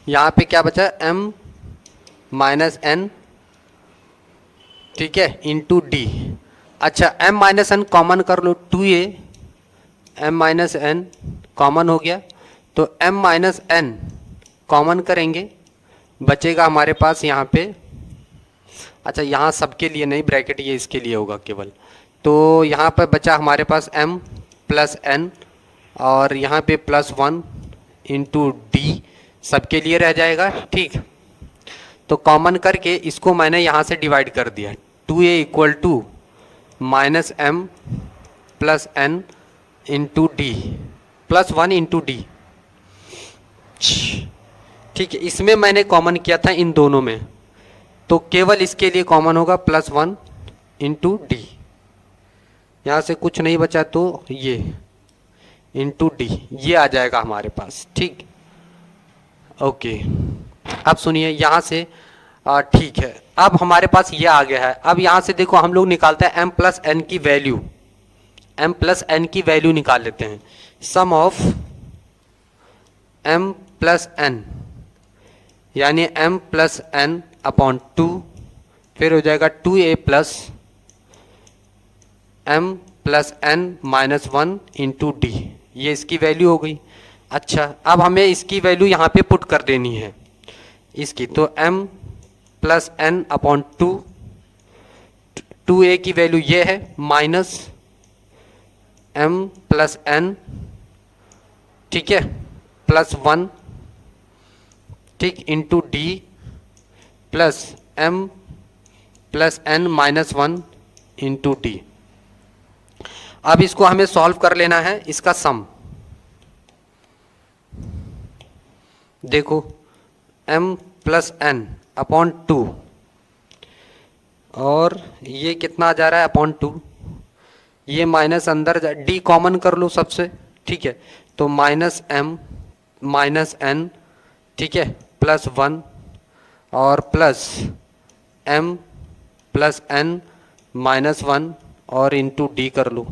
यहाँ पे क्या बचा, m माइनस n, ठीक है, इंटू डी। अच्छा, m माइनस n कॉमन कर लो, 2a m minus n common हो गया, तो m माइनस n कॉमन करेंगे, बचेगा हमारे पास यहाँ पे, अच्छा यहाँ सबके लिए नहीं, ब्रैकेट ये इसके लिए होगा केवल, तो यहाँ पर बचा हमारे पास m प्लस n, और यहाँ पे प्लस 1 इंटू डी सबके लिए रह जाएगा, ठीक। तो कॉमन करके इसको मैंने यहाँ से डिवाइड कर दिया, 2a equal to minus m plus n into D plus 1 into D, ठीक है। इसमें मैंने कॉमन किया था इन दोनों में, तो केवल इसके लिए कॉमन होगा प्लस 1 इंटू डी, यहाँ से कुछ नहीं बचा तो ये इंटू डी, ये आ जाएगा हमारे पास। ठीक, ओके। अब सुनिए यहाँ से ठीक है, अब हमारे पास ये आ गया है। अब यहाँ से देखो हम लोग निकालते हैं m प्लस एन की वैल्यू, m प्लस एन की वैल्यू निकाल लेते हैं। Sum of m plus N यानी m प्लस एन अपॉन 2, फिर हो जाएगा 2a plus m plus N minus 1 into D, ये इसकी वैल्यू हो गई। अच्छा, अब हमें इसकी वैल्यू यहाँ पे पुट कर देनी है इसकी, तो m plus N upon 2a की वैल्यू ये है माइनस m प्लस एन, ठीक है, प्लस 1, ठीक, into D plus m plus N minus 1 into D. अब इसको हमें सॉल्व कर लेना है, इसका सम देखो m प्लस एन अपॉन 2 और ये कितना आ जा रहा है अपॉन 2, ये माइनस अंदर डी कॉमन कर लो सबसे, ठीक है, तो माइनस m माइनस n, ठीक है, प्लस 1 और plus m plus n minus 1 और इंटू डी कर लो।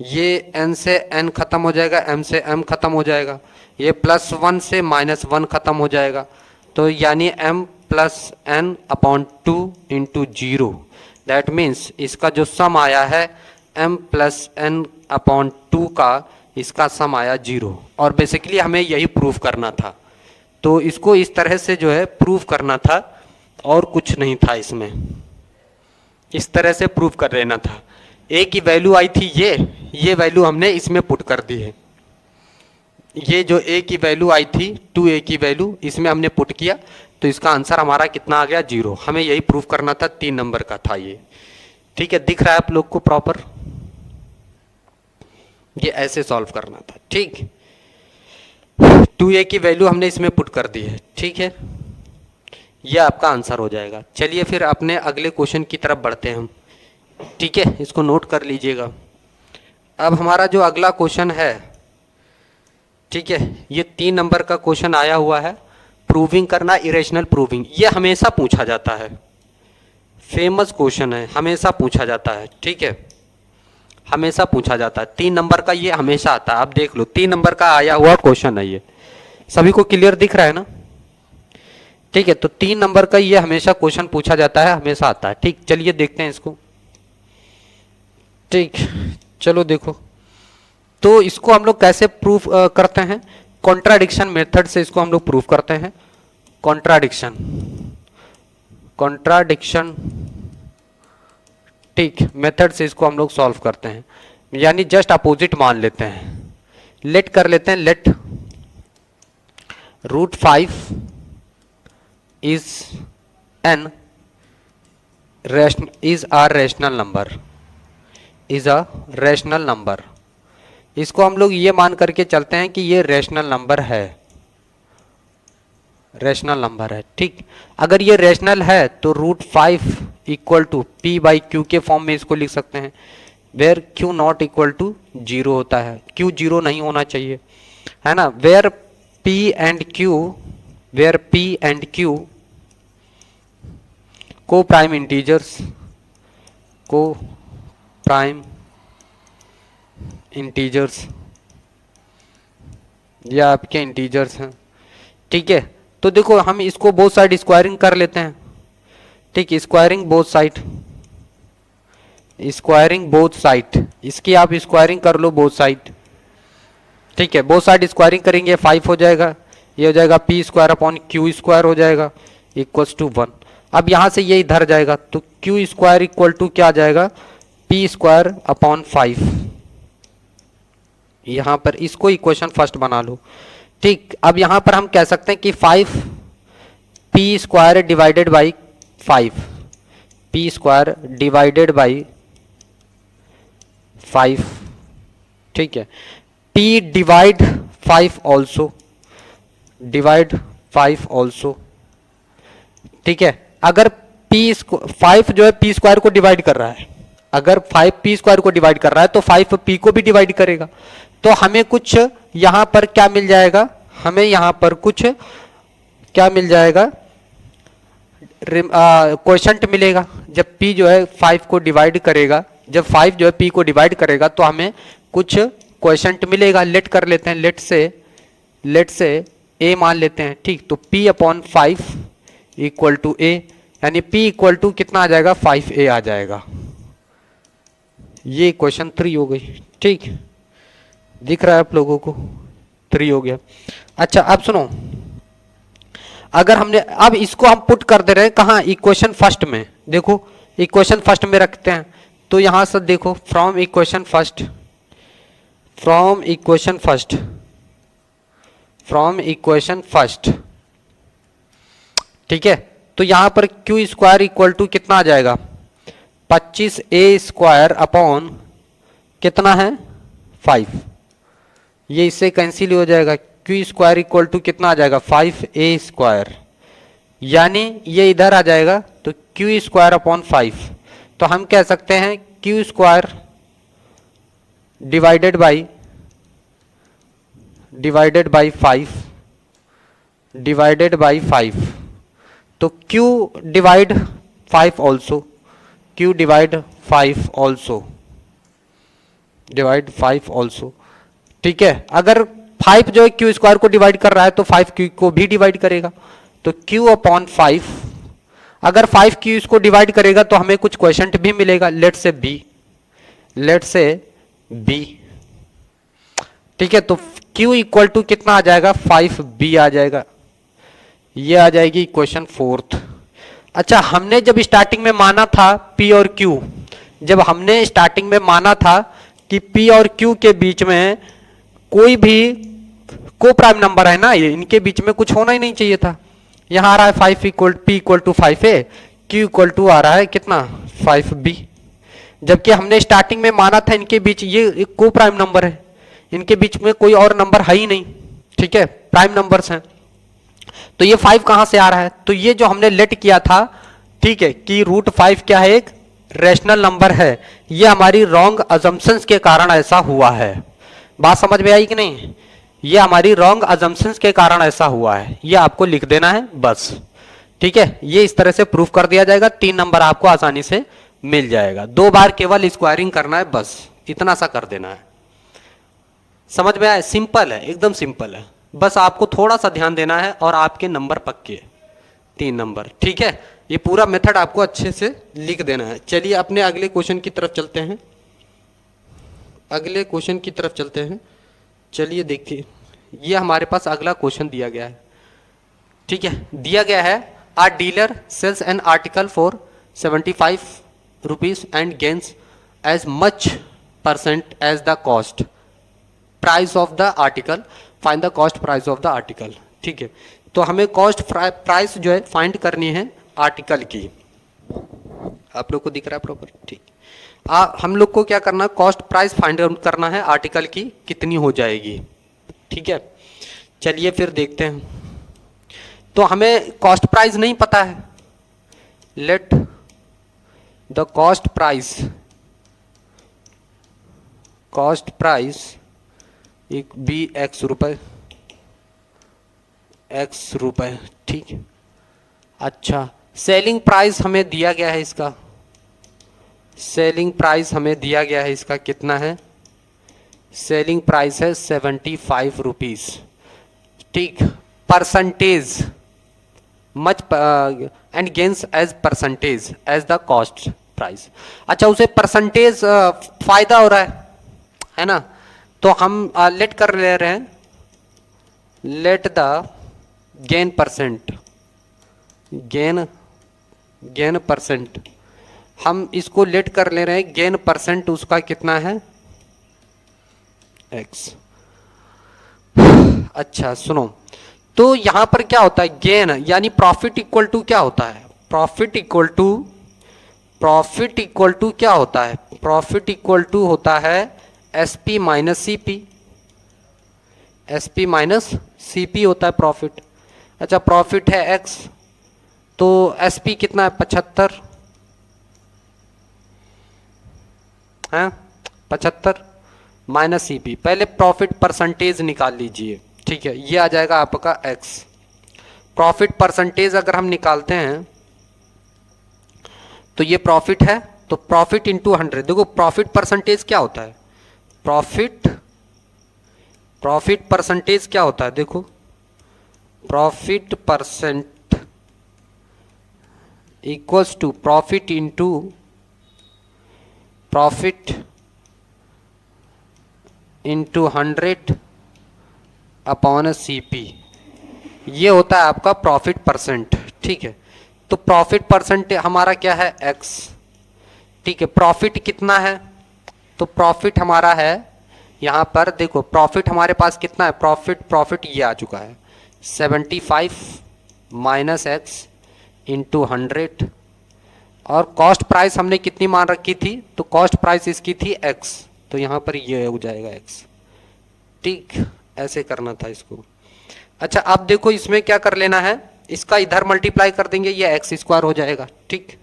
ये n से n खत्म हो जाएगा, m से m खत्म हो जाएगा, ये प्लस 1 से माइनस 1 खत्म हो जाएगा, तो यानी m plus N upon 2 into 0, that means इसका जो सम आया है m प्लस एन अपॉन 2 का, इसका सम आया 0। और बेसिकली हमें यही प्रूफ करना था, तो इसको इस तरह से जो है प्रूफ करना था और कुछ नहीं था इसमें, इस तरह से प्रूफ कर लेना था। a की वैल्यू आई थी ये वैल्यू हमने इसमें पुट कर दी है, ये जो a की वैल्यू आई थी 2a की वैल्यू इसमें हमने पुट किया, तो इसका आंसर हमारा कितना आ गया 0। हमें यही प्रूफ करना था, 3 नंबर का था ये, ठीक है, दिख रहा है आप लोग को प्रॉपर, ये ऐसे सॉल्व करना था, ठीक। 2a की वैल्यू हमने इसमें पुट कर दी है, ठीक है, ये आपका आंसर हो जाएगा। चलिए फिर अपने अगले क्वेश्चन की तरफ बढ़ते हैं हम, ठीक है, इसको नोट कर लीजिएगा। अब हमारा जो अगला क्वेश्चन है, ठीक है, ये 3 नंबर का क्वेश्चन आया हुआ है, प्रूविंग करना इरेशनल प्रूविंग। ये हमेशा पूछा जाता है, फेमस क्वेश्चन है, हमेशा पूछा जाता है, ठीक है, हमेशा पूछा जाता है। 3 नंबर का ये हमेशा आता है, आप देख लो 3 नंबर का आया हुआ क्वेश्चन है ये, सभी को क्लियर दिख रहा है ना, ठीक है। तो 3 नंबर का ये हमेशा क्वेश्चन पूछा जाता है, हमेशा आता है, ठीक। चलिए देखते हैं इसको, ठीक, चलो देखो। तो इसको हम लोग कैसे प्रूफ करते हैं, कॉन्ट्राडिक्शन मेथड से इसको हम लोग प्रूफ करते हैं। कॉन्ट्राडिक्शन ठीक मेथड से इसको हम लोग सॉल्व करते हैं, यानी जस्ट अपोजिट मान लेते हैं, लेट कर लेते हैं, let √5 is N is a rational number, इसको हम लोग ये मान करके चलते हैं कि ये रेशनल नंबर है, ठीक। अगर ये रेशनल है तो √5 equal to P by Q के फॉर्म में इसको लिख सकते हैं, where Q not equal to 0 होता है, क्यू 0 नहीं होना चाहिए, है ना। वेयर पी एंड क्यू को प्राइम इंटीजर्स या आपके इंटीजर्स हैं, ठीक है। तो देखो हम इसको बोथ साइड स्क्वायरिंग कर लेते हैं, ठीक, स्क्वायरिंग बोथ साइड, इसकी आप स्क्वायरिंग कर लो बोथ साइड, ठीक है। बोथ साइड स्क्वायरिंग करेंगे 5 हो जाएगा, ये हो जाएगा P square upon Q square हो जाएगा इक्वल्स टू 1। अब यहाँ से ये इधर जाएगा तो क्यू स्क्वायर इक्वल टू क्या आ जाएगा, पी स्क्वायर अपॉन 5, यहाँ पर इसको इक्वेशन फर्स्ट बना लो, ठीक। अब यहाँ पर हम कह सकते हैं कि 5 P square divided by 5, P square divided by 5, ठीक है। पी डिवाइड 5 ऑल्सो, ठीक है। अगर पी 5 जो है पी स्क्वायर को डिवाइड कर रहा है, अगर 5p स्क्वायर को डिवाइड कर रहा है तो 5p को भी डिवाइड करेगा। तो हमें कुछ यहां पर क्या मिल जाएगा, हमें यहां पर कुछ क्या मिल जाएगा, क्वोशंट मिलेगा। जब p जो है 5 को डिवाइड करेगा, जब 5 जो है p को डिवाइड करेगा तो हमें कुछ क्वोशंट मिलेगा। लेट कर लेते हैं, लेट से a मान लेते हैं, ठीक। तो p upon 5 equal to a, यानी p इक्वल टू कितना आ जाएगा, 5a आ जाएगा। ये क्वेश्चन 3 हो गई, ठीक। दिख रहा है आप लोगों को, 3 हो गया। अच्छा अब सुनो, अगर हमने अब इसको हम पुट कर दे रहे हैं कहाँ, इक्वेशन फर्स्ट में। देखो इक्वेशन फर्स्ट में रखते हैं, तो यहां से देखो फ्रॉम इक्वेशन फर्स्ट, ठीक है। तो यहां पर क्यू स्क्वायर इक्वल टू कितना आ जाएगा, 25a स्क्वायर अपॉन कितना है 5, ये इससे कैंसिल हो जाएगा। क्यू स्क्वायर इक्वल टू कितना आ जाएगा 5a स्क्वायर, यानी ये इधर आ जाएगा तो क्यू स्क्वायर अपॉन 5। तो हम कह सकते हैं क्यू स्क्वायर डिवाइडेड बाई 5 तो Q divide 5 also, Q divide 5 also, ठीक है। अगर 5 जो है Q स्क्वायर को डिवाइड कर रहा है तो 5 Q को भी डिवाइड करेगा, तो Q अपॉन 5। अगर 5 Q इसको डिवाइड करेगा तो हमें कुछ क्वोशंट भी मिलेगा, लेट से B, ठीक है। तो Q इक्वल टू कितना आ जाएगा 5B आ जाएगा, ये आ जाएगी क्वेश्चन 4th। अच्छा हमने जब स्टार्टिंग में माना था P और Q, जब हमने स्टार्टिंग में माना था कि P और Q के बीच में कोई भी को प्राइम नंबर है ना, ये इनके बीच में कुछ होना ही नहीं चाहिए था। यहां आ रहा है 5 equal P equal to 5A, Q equal to आ रहा है कितना 5B, जबकि हमने स्टार्टिंग में माना था इनके बीच ये एक को प्राइम नंबर है, इनके बीच में कोई और नंबर है ही नहीं, ठीक है, प्राइम नंबर्स हैं। तो ये 5 कहां से आ रहा है, तो ये जो हमने लेट किया था, ठीक है, कि रूट 5 क्या है, एक रेशनल नंबर है, ये हमारी रॉन्ग अजम्पशंस के कारण ऐसा हुआ है। बात समझ में आई कि नहीं, ये हमारी रॉन्ग अजम्पशंस के कारण ऐसा हुआ है, ये आपको लिख देना है बस, ठीक है। ये इस तरह से प्रूफ कर दिया जाएगा, 3 नंबर आपको आसानी से मिल जाएगा। 2 बार केवल स्क्वायरिंग करना है, बस इतना सा कर देना है। समझ में आया, सिंपल है, एकदम सिंपल है, बस आपको थोड़ा सा ध्यान देना है और आपके नंबर पक्के 3 नंबर, ठीक है। ये पूरा मेथड आपको अच्छे से लिख देना है। चलिए अपने अगले क्वेश्चन की तरफ चलते हैं, चलिए देखिए, ये हमारे पास अगला क्वेश्चन दिया गया है, ठीक है। दिया गया है a dealer sells an article for 75 rupees and gains as much percent as the cost price of the article, find the cost price of the article, ठीक है। तो हमें कॉस्ट प्राइस जो है फाइंड करनी है आर्टिकल की। आप लोग को दिख रहा है प्रॉपर, ठीक। हम लोग को क्या करना है, कॉस्ट प्राइस फाइंड आउट करना है आर्टिकल की कितनी हो जाएगी, ठीक है। चलिए फिर देखते हैं। तो हमें कॉस्ट प्राइस नहीं पता है, लेट द कॉस्ट प्राइस एक बी एक्स रुपए, ठीक। अच्छा सेलिंग प्राइस हमें दिया गया है, इसका सेलिंग प्राइस हमें दिया गया है, इसका कितना है, सेलिंग प्राइस है 75 रुपीज, ठीक। Percentage much and gains as percentage as the cost price. अच्छा उसे परसेंटेज फायदा हो रहा है ना, तो हम लेट कर ले रहे हैं, लेट द गेन परसेंट, हम इसको लेट कर ले रहे हैं, गेन परसेंट उसका कितना है x। अच्छा सुनो, तो यहां पर क्या होता है, गेन यानी प्रॉफिट इक्वल टू क्या होता है, प्रॉफिट इक्वल टू क्या होता है, प्रॉफिट इक्वल टू होता है SP माइनस CP होता है प्रॉफिट। अच्छा प्रॉफिट है x, तो SP कितना है 75, हैं 75 माइनस सीपी। पहले प्रॉफिट परसेंटेज निकाल लीजिए, ठीक है, ये आ जाएगा आपका एक्स। प्रॉफिट परसेंटेज अगर हम निकालते हैं तो ये प्रॉफिट है, तो प्रॉफिट इंटू 100। देखो प्रॉफिट परसेंटेज क्या होता है, प्रॉफिट परसेंटेज क्या होता है, देखो profit percent equals to profit into profit into 100 upon CP, ये होता है आपका प्रॉफिट परसेंट, ठीक है। तो प्रॉफिट परसेंट हमारा क्या है, एक्स, ठीक है। प्रॉफिट कितना है, तो प्रॉफिट हमारा है यहाँ पर, देखो प्रॉफिट हमारे पास कितना है, प्रॉफिट ये आ चुका है 75 माइनस एक्स इंटू 100, और कॉस्ट प्राइस हमने कितनी मान रखी थी, तो कॉस्ट प्राइस इसकी थी एक्स, तो यहाँ पर ये हो जाएगा एक्स, ठीक, ऐसे करना था इसको। अच्छा अब देखो इसमें क्या कर लेना है, इसका इधर मल्टीप्लाई कर देंगे, ये एक्स स्क्वायर हो जाएगा, ठीक।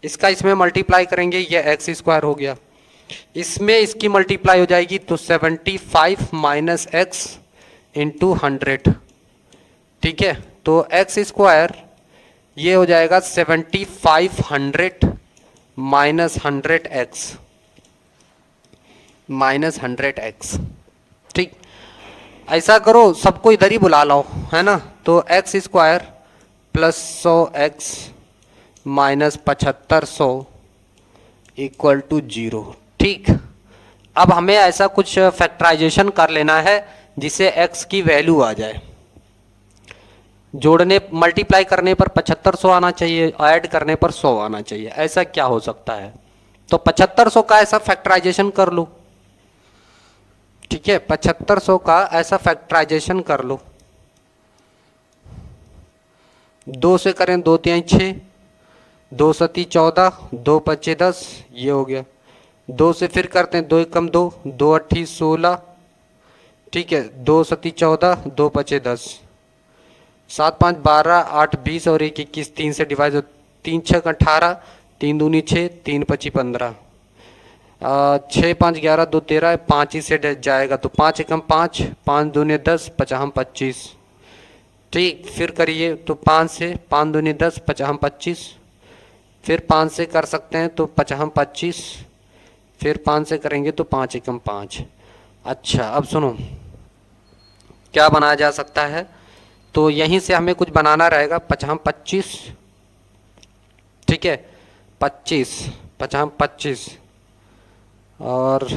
इसका इसमें मल्टीप्लाई करेंगे, ये एक्स स्क्वायर हो गया, इसमें इसकी मल्टीप्लाई हो जाएगी, तो 75 माइनस एक्स इंटू 100, ठीक है। तो एक्स स्क्वायर ये हो जाएगा 7500 माइनस 100x माइनस 100x, ठीक। ऐसा करो सबको इधर ही बुला लो, है ना, तो X square plus 100x minus 7500 equal to 0, ठीक। अब हमें ऐसा कुछ फैक्टराइजेशन कर लेना है जिससे x की वैल्यू आ जाए। जोड़ने मल्टीप्लाई करने पर 7500 आना चाहिए, ऐड करने पर 100 आना चाहिए, ऐसा क्या हो सकता है, तो 7500 का ऐसा फैक्टराइजेशन कर लो, ठीक है। 7500 का ऐसा फैक्टराइजेशन कर लो, 2 से करें 2 3 6, 2 सती 14, 2 पच्चे 10, ये हो गया। 2 से फिर करते हैं 2 एकम 2, 2 अट्ठी 16, ठीक है, 2 सती 14, 2 पच्चे 10, 7 5 12, 8 20 और 1 21, 3 से डिवाइड, 3 6 18, 3 दूनी 6, 3 पच्ची 15, 6 5 11, 2 13, 5 ही से जाएगा, तो 5 एकम 5, 5 दूनी 10, 5 25, ठीक। फिर करिए तो 5 से 5 दूनी 10, 5 25, फिर 5 से कर सकते हैं तो 5 25, फिर 5 से करेंगे तो 5 एकम 5। अच्छा अब सुनो क्या बनाया जा सकता है, तो यहीं से हमें कुछ बनाना रहेगा, 5 25, ठीक है, 25 5 25 और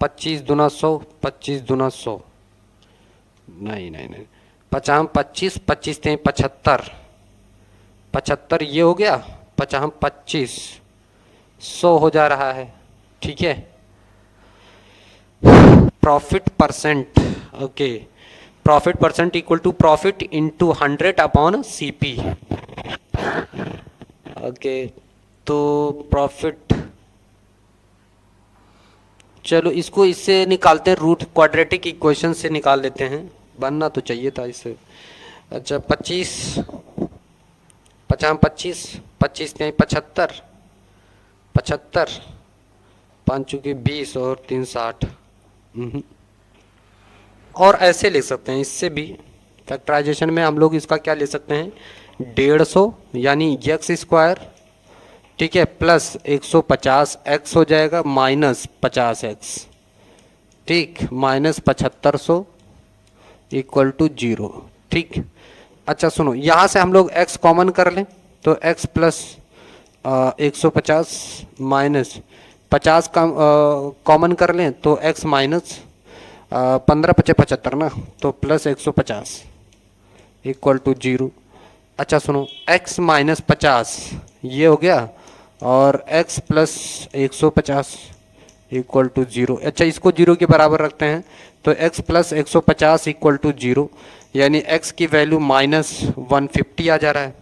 25 दूना 100, 25 दूना 100, नहीं 5 25, 25 थे 75, 75 ये हो गया, 5 25 100 हो जा रहा है, ठीक है। Profit percent, okay, profit percent equal to profit into 100 upon CP, okay. तो प्रॉफिट, चलो इसको इससे निकालते हैं, रूट क्वाड्रेटिक इक्वेशन से निकाल लेते हैं, बनना तो चाहिए था इससे। अच्छा 25 5 25, 25 नहीं 75, 75 5 चुके 20 और 3 60, और ऐसे ले सकते हैं, इससे भी फैक्टराइजेशन में हम लोग इसका क्या ले सकते हैं, 150 यानी एक्स स्क्वायर, ठीक है, प्लस 150 एक्स हो जाएगा माइनस 50 एक्स, ठीक, माइनस 7500 इक्वल टू 0, ठीक। अच्छा सुनो यहाँ से हम लोग x कॉमन कर लें, तो x प्लस 150 माइनस 50 का कॉमन कर लें तो x माइनस 15 पचे 75 ना, तो प्लस 150 इक्वल टू 0। अच्छा सुनो x माइनस 50 ये हो गया, और x प्लस 150 इक्वल टू 0। अच्छा इसको 0 के बराबर रखते हैं, तो x प्लस 150 इक्वल टू 0, यानी x की वैल्यू माइनस 150 आ जा रहा है,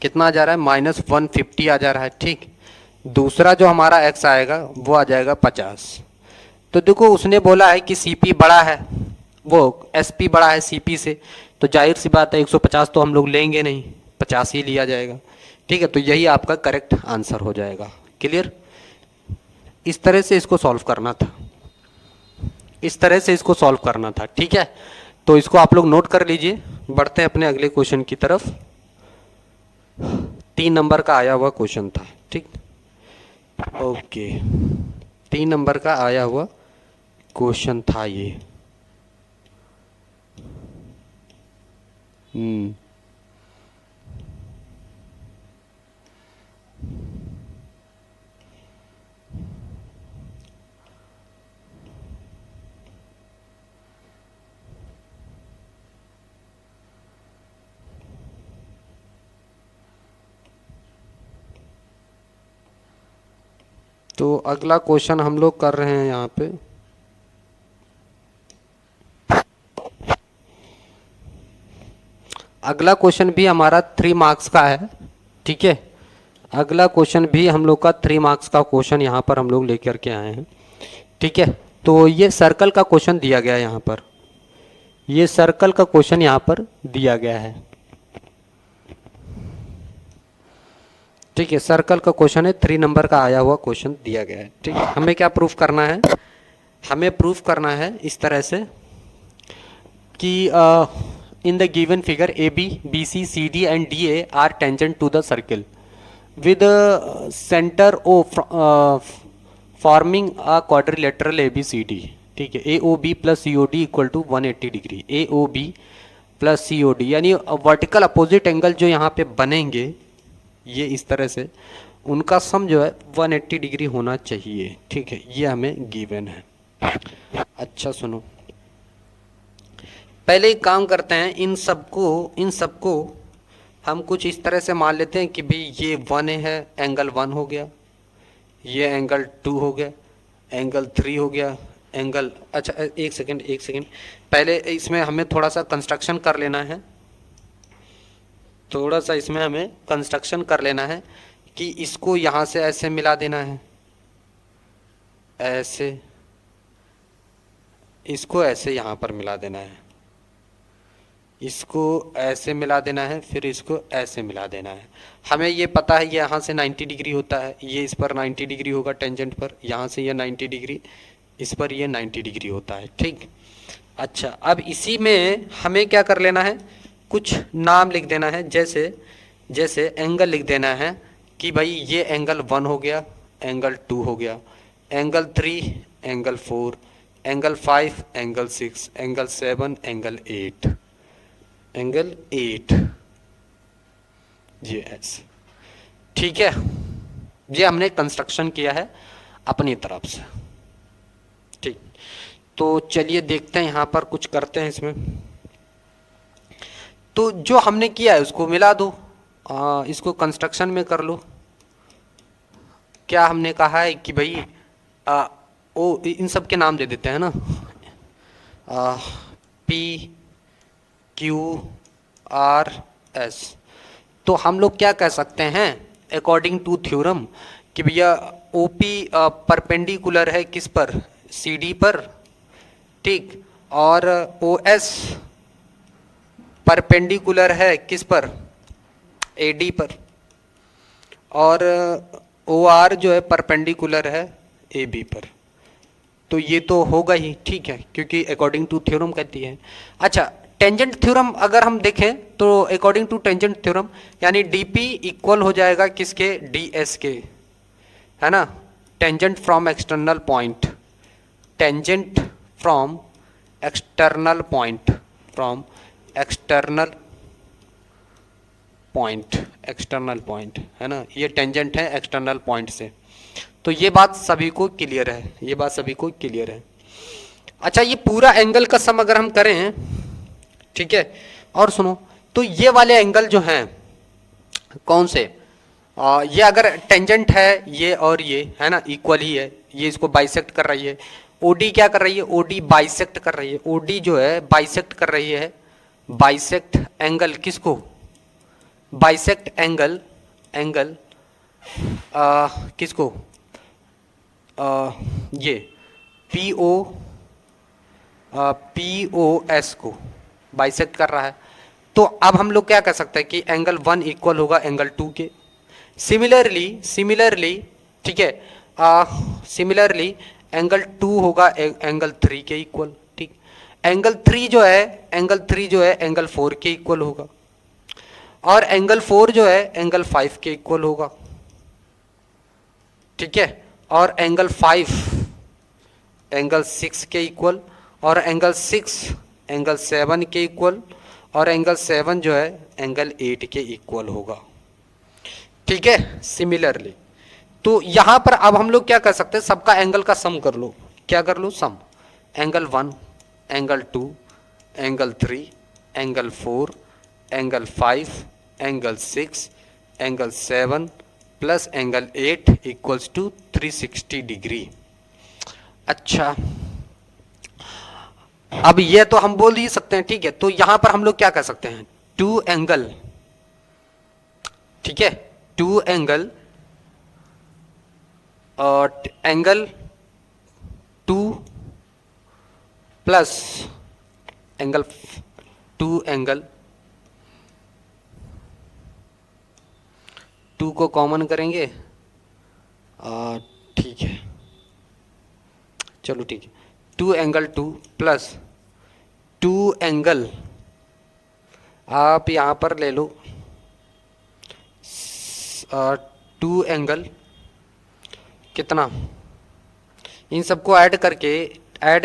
कितना आ जा रहा है, माइनस 150 आ जा रहा है, ठीक। दूसरा जो हमारा x आएगा वो आ जाएगा 50। तो देखो उसने बोला है कि CP बड़ा है, वो SP बड़ा है CP से, तो जाहिर सी बात है 150 तो हम लोग लेंगे नहीं, 50 ही लिया जाएगा, ठीक है। तो यही आपका करेक्ट आंसर हो जाएगा, क्लियर। इस तरह से इसको सॉल्व करना था, इस तरह से इसको सॉल्व करना था, ठीक है। तो इसको आप लोग नोट कर लीजिए। बढ़ते हैं अपने अगले क्वेश्चन की तरफ। 3 नंबर का आया हुआ क्वेश्चन था, ठीक। ओके, 3 नंबर का आया हुआ क्वेश्चन था ये। तो अगला क्वेश्चन हम लोग कर रहे हैं यहाँ पे। अगला क्वेश्चन भी हमारा 3 मार्क्स का है, ठीक है। अगला क्वेश्चन भी हम लोग का 3 मार्क्स का क्वेश्चन यहाँ पर हम लोग लेकर के आए हैं, ठीक है। तो ये सर्कल का क्वेश्चन दिया गया है यहाँ पर, ये सर्कल का क्वेश्चन यहाँ पर दिया गया है, ठीक है। सर्कल का क्वेश्चन है, 3 नंबर का आया हुआ क्वेश्चन दिया गया है, ठीक है। हमें क्या प्रूफ करना है, हमें प्रूफ करना है इस तरह से कि in the given figure A B B C C D and D A are tangent to the circle with centre O forming a quadrilateral A B C D, ठीक है। A O B plus C O D equal to 180 degree, A O B plus C O D, यानी वर्टिकल अपोजिट एंगल जो यहाँ पे बनेंगे ये इस तरह से, उनका सम जो है 180 डिग्री होना चाहिए, ठीक है। ये हमें गिवन है। अच्छा सुनो, पहले एक काम करते हैं, इन सबको हम कुछ इस तरह से मान लेते हैं कि भाई ये 1 है, एंगल 1 हो गया, ये एंगल 2 हो गया, एंगल 3 हो गया, एंगल, अच्छा एक सेकेंड, पहले इसमें हमें थोड़ा सा कंस्ट्रक्शन कर लेना है, थोड़ा सा इसमें हमें कंस्ट्रक्शन कर लेना है कि इसको यहाँ से ऐसे मिला देना है, ऐसे, इसको ऐसे यहाँ पर मिला देना है, इसको ऐसे मिला देना है, फिर इसको ऐसे मिला देना है। हमें ये पता है ये यहाँ से 90 डिग्री होता है, ये इस पर 90 डिग्री होगा टेंजेंट पर, यहाँ से ये 90 डिग्री, इस पर ये 90 डिग्री होता है, ठीक। अच्छा, अब इसी में हमें क्या कर लेना है, कुछ नाम लिख देना है, जैसे एंगल लिख देना है कि भाई ये एंगल 1 हो गया, एंगल 2 हो गया, angle 3, angle 4, angle 5, angle 6, angle 7, angle 8, angle 8, ये ऐसे, ठीक है। ये हमने कंस्ट्रक्शन किया है अपनी तरफ से, ठीक। तो चलिए देखते हैं यहाँ पर कुछ करते हैं इसमें। तो जो हमने किया है उसको मिला दो, इसको कंस्ट्रक्शन में कर लो। क्या हमने कहा है कि भाई ओ इन सब के नाम दे देते हैं ना, पी क्यू आर एस। तो हम लोग क्या कह सकते हैं अकॉर्डिंग टू थ्योरम कि भैया ओ पी परपेंडिकुलर है किस पर, सी डी पर, ठीक, और ओ एस परपेंडिकुलर है किस पर, ए डी पर, और ओ आर जो है परपेंडिकुलर है ए बी पर। तो ये तो होगा ही, ठीक है, क्योंकि अकॉर्डिंग टू थ्योरम कहती है। अच्छा, टेंजेंट थ्योरम अगर हम देखें तो अकॉर्डिंग टू टेंजेंट थ्योरम यानी डीपी इक्वल हो जाएगा किसके, डी एस के, है ना। Tangent from external point, tangent from external point, from external point, है ना, ये टेंजेंट है एक्सटर्नल पॉइंट से। तो ये बात सभी को क्लियर है, ये बात सभी को क्लियर है। अच्छा, ये पूरा एंगल का सम अगर हम करें, ठीक है, और सुनो, तो ये वाले एंगल जो हैं कौन से, ये अगर टेंजेंट है ये और ये, है ना, इक्वल ही है, ये इसको बाइसेक्ट कर रही है। ओडी क्या कर रही है, ओडी बाइसेक्ट कर रही है, ओडी जो है बाइसेक्ट कर रही है, बाइसेक्ट एंगल किसको, बाइसेक्ट एंगल किसको, ये पी ओ एस को बाइसेक्ट कर रहा है। तो अब हम लोग क्या कर सकते हैं कि एंगल 1 इक्वल होगा एंगल 2 के। सिमिलरली ठीक है। सिमिलरली एंगल 2 होगा एंगल 3 के इक्वल, ठीक। एंगल 3 जो है एंगल 4 के इक्वल होगा, और एंगल 4 जो है एंगल 5 के इक्वल होगा, ठीक है। और एंगल 5 एंगल 6 के इक्वल, और एंगल 6 एंगल 7 के इक्वल, और एंगल 7 जो है एंगल 8 के इक्वल होगा, ठीक है। सिमिलरली तो यहां पर अब हम लोग क्या कर सकते हैं, सबका एंगल का सम कर लो। क्या कर लो? Sum. Angle 1, angle 2, angle 3, angle 4, angle 5, angle 6, angle 7 plus angle 8 equals to 360 degree. अच्छा, अब ये तो हम बोल ही सकते हैं, ठीक है। तो यहां पर हम लोग क्या कर सकते हैं, टू एंगल, ठीक है, टू एंगल और एंगल 2 प्लस एंगल 2 एंगल 2 को कॉमन करेंगे, ठीक है, चलो ठीक है। 2 एंगल 2 प्लस 2 एंगल, आप यहां पर ले लो 2 एंगल कितना, इन सबको ऐड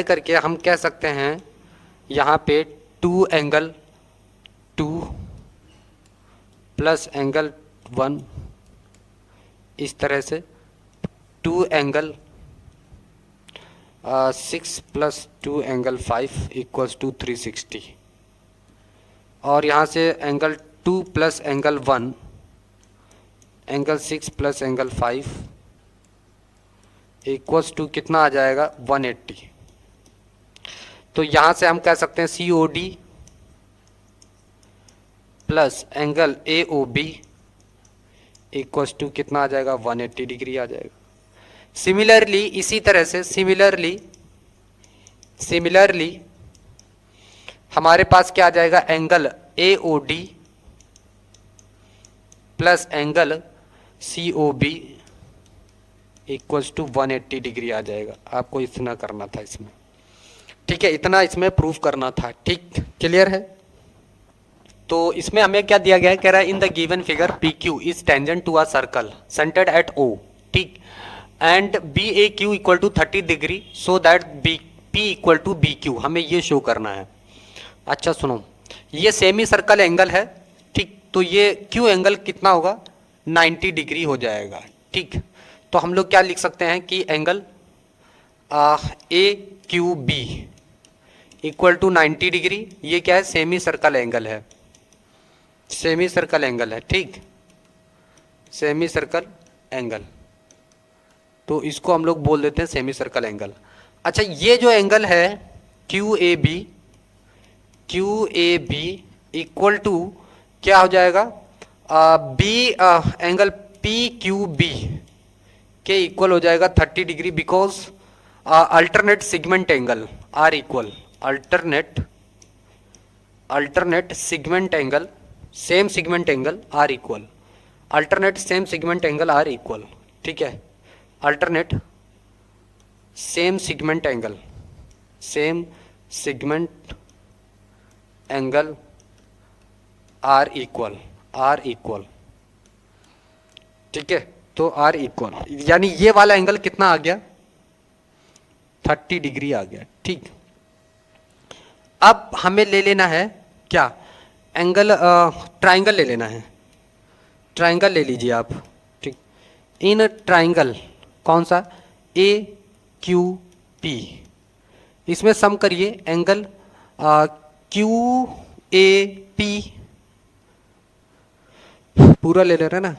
करके हम कह सकते हैं यहाँ पे 2 एंगल 2 प्लस एंगल 1, इस तरह से 2 angle 6 plus 2 angle 5 equals to 360, और यहाँ से angle 2 plus angle 1 angle 6 plus angle 5 equals to कितना आ जाएगा, 180। तो यहां से हम कह सकते हैं COD plus angle AOB equals to कितना आ जाएगा, 180 डिग्री आ जाएगा। सिमिलरली इसी तरह से सिमिलरली हमारे पास क्या आ जाएगा, angle AOD plus angle COB equals to 180 degree आ जाएगा। आपको इतना करना था इसमें, ठीक है, इतना इसमें प्रूफ करना था, ठीक, क्लियर है। तो इसमें हमें क्या दिया गया है, कह रहा है in the given figure PQ is tangent to a circle centred at O, ठीक, and BAQ equal to 30 degree so that P equal to BQ, हमें ये शो करना है। अच्छा सुनो, ये सेमी सर्कल एंगल है, ठीक, तो ये Q एंगल कितना होगा, 90 डिग्री हो जाएगा, ठीक। तो हम लोग क्या लिख सकते हैं कि angle AQB equal to 90 degree, ये क्या है, सेमी सर्कल एंगल है, सेमी सर्कल एंगल है, ठीक, सेमी सर्कल एंगल, तो इसको हम लोग बोल देते हैं सेमी सर्कल एंगल। अच्छा, ये जो एंगल है QAB इक्वल टू क्या हो जाएगा, एंगल PQB के इक्वल हो जाएगा 30 degree, because alternate segment angle are equal, alternate segment angle, same segment angle are equal, alternate same segment angle are equal, ठीक है, alternate same segment angle are equal, ठीक है। तो आर इक्वल यानी ये वाला एंगल कितना आ गया, 30 डिग्री आ गया, ठीक। अब हमें ले लेना है क्या, एंगल ट्राइंगल ले लेना है, ट्राइंगल ले लीजिए आप, ठीक। इन ट्राइंगल कौन सा, AQP, इसमें सम करिए एंगल QAP, पूरा ले ले रहे ना,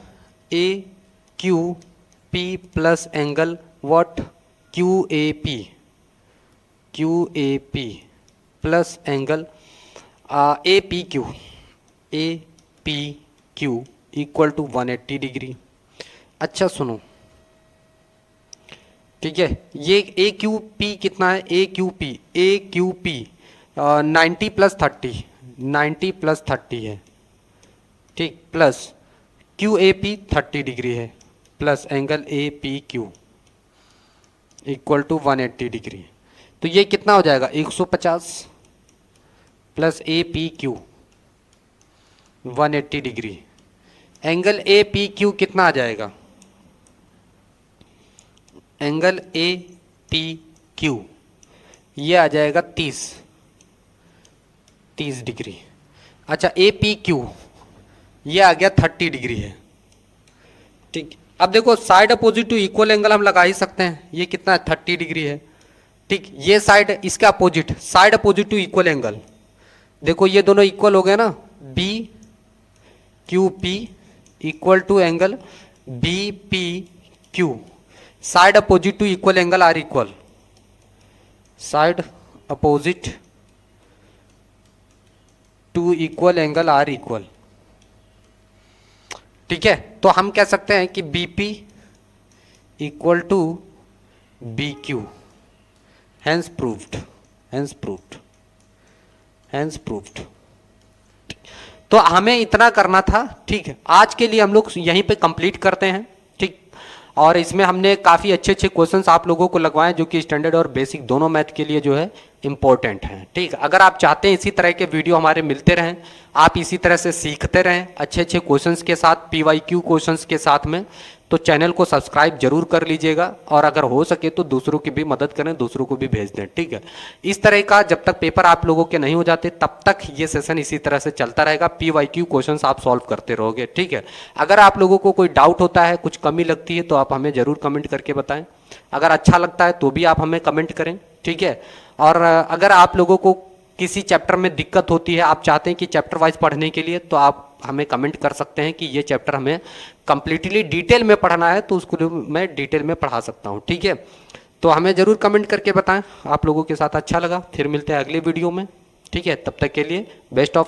AQP plus angle what, QAP plus angle APQ equal to 180 degree. अच्छा सुनो, ठीक है, ये AQP कितना है, AQP 90 प्लस 30 है, ठीक, प्लस QAP 30 डिग्री है, plus angle A P Q equal to 180 degree. तो ये कितना हो जाएगा 150 plus A P Q 180 degree. Angle A P Q कितना आ जाएगा, एंगल ए पी क्यू ये आ जाएगा 30 डिग्री। अच्छा ए पी क्यू ये आ गया 30 डिग्री है। ठीक, अब देखो side opposite to equal angle हम लगा ही सकते हैं, ये कितना है 30 डिग्री है। ठीक, ये साइड इसका opposite, side opposite to equal angle, देखो ये दोनों इक्वल हो गए ना, B Q P equal to angle B P Q. Side opposite to equal angle are equal, side opposite to equal angle are equal. ठीक है, तो हम कह सकते हैं कि BP equal to B Q. Hence proved, hence proved, hence proved. तो हमें इतना करना था। ठीक है, आज के लिए हम लोग यहीं पे कंप्लीट करते हैं। ठीक, और इसमें हमने काफ़ी अच्छे अच्छे क्वेश्चंस आप लोगों को लगवाए जो कि स्टैंडर्ड और बेसिक दोनों मैथ के लिए जो है इंपॉर्टेंट हैं। ठीक, अगर आप चाहते हैं इसी तरह के वीडियो हमारे मिलते रहें, आप इसी तरह से सीखते रहें अच्छे अच्छे क्वेश्चंस के साथ, PYQ क्वेश्चंस के साथ में, तो चैनल को सब्सक्राइब जरूर कर लीजिएगा और अगर हो सके तो दूसरों की भी मदद करें, दूसरों को भी भेज दें। ठीक है, इस तरह का जब तक पेपर आप लोगों के नहीं हो जाते तब तक ये सेशन इसी तरह से चलता रहेगा। PYQ क्वेश्चंस आप सॉल्व करते रहोगे। ठीक है, अगर आप लोगों को कोई डाउट होता है, कुछ कमी लगती है तो आप हमें जरूर कमेंट करके बताएं। अगर अच्छा लगता है तो भी आप हमें कमेंट करें। ठीक है, और अगर आप लोगों को किसी चैप्टर में दिक्कत होती है, आप चाहते हैं कि चैप्टर वाइज पढ़ने के लिए, तो आप हमें कमेंट कर सकते हैं कि ये चैप्टर हमें कंप्लीटली डिटेल में पढ़ना है, तो उसको मैं डिटेल में पढ़ा सकता हूँ। ठीक है, तो हमें ज़रूर कमेंट करके बताएं। आप लोगों के साथ अच्छा लगा, फिर मिलते हैं अगले वीडियो में। ठीक है, तब तक के लिए बेस्ट ऑफ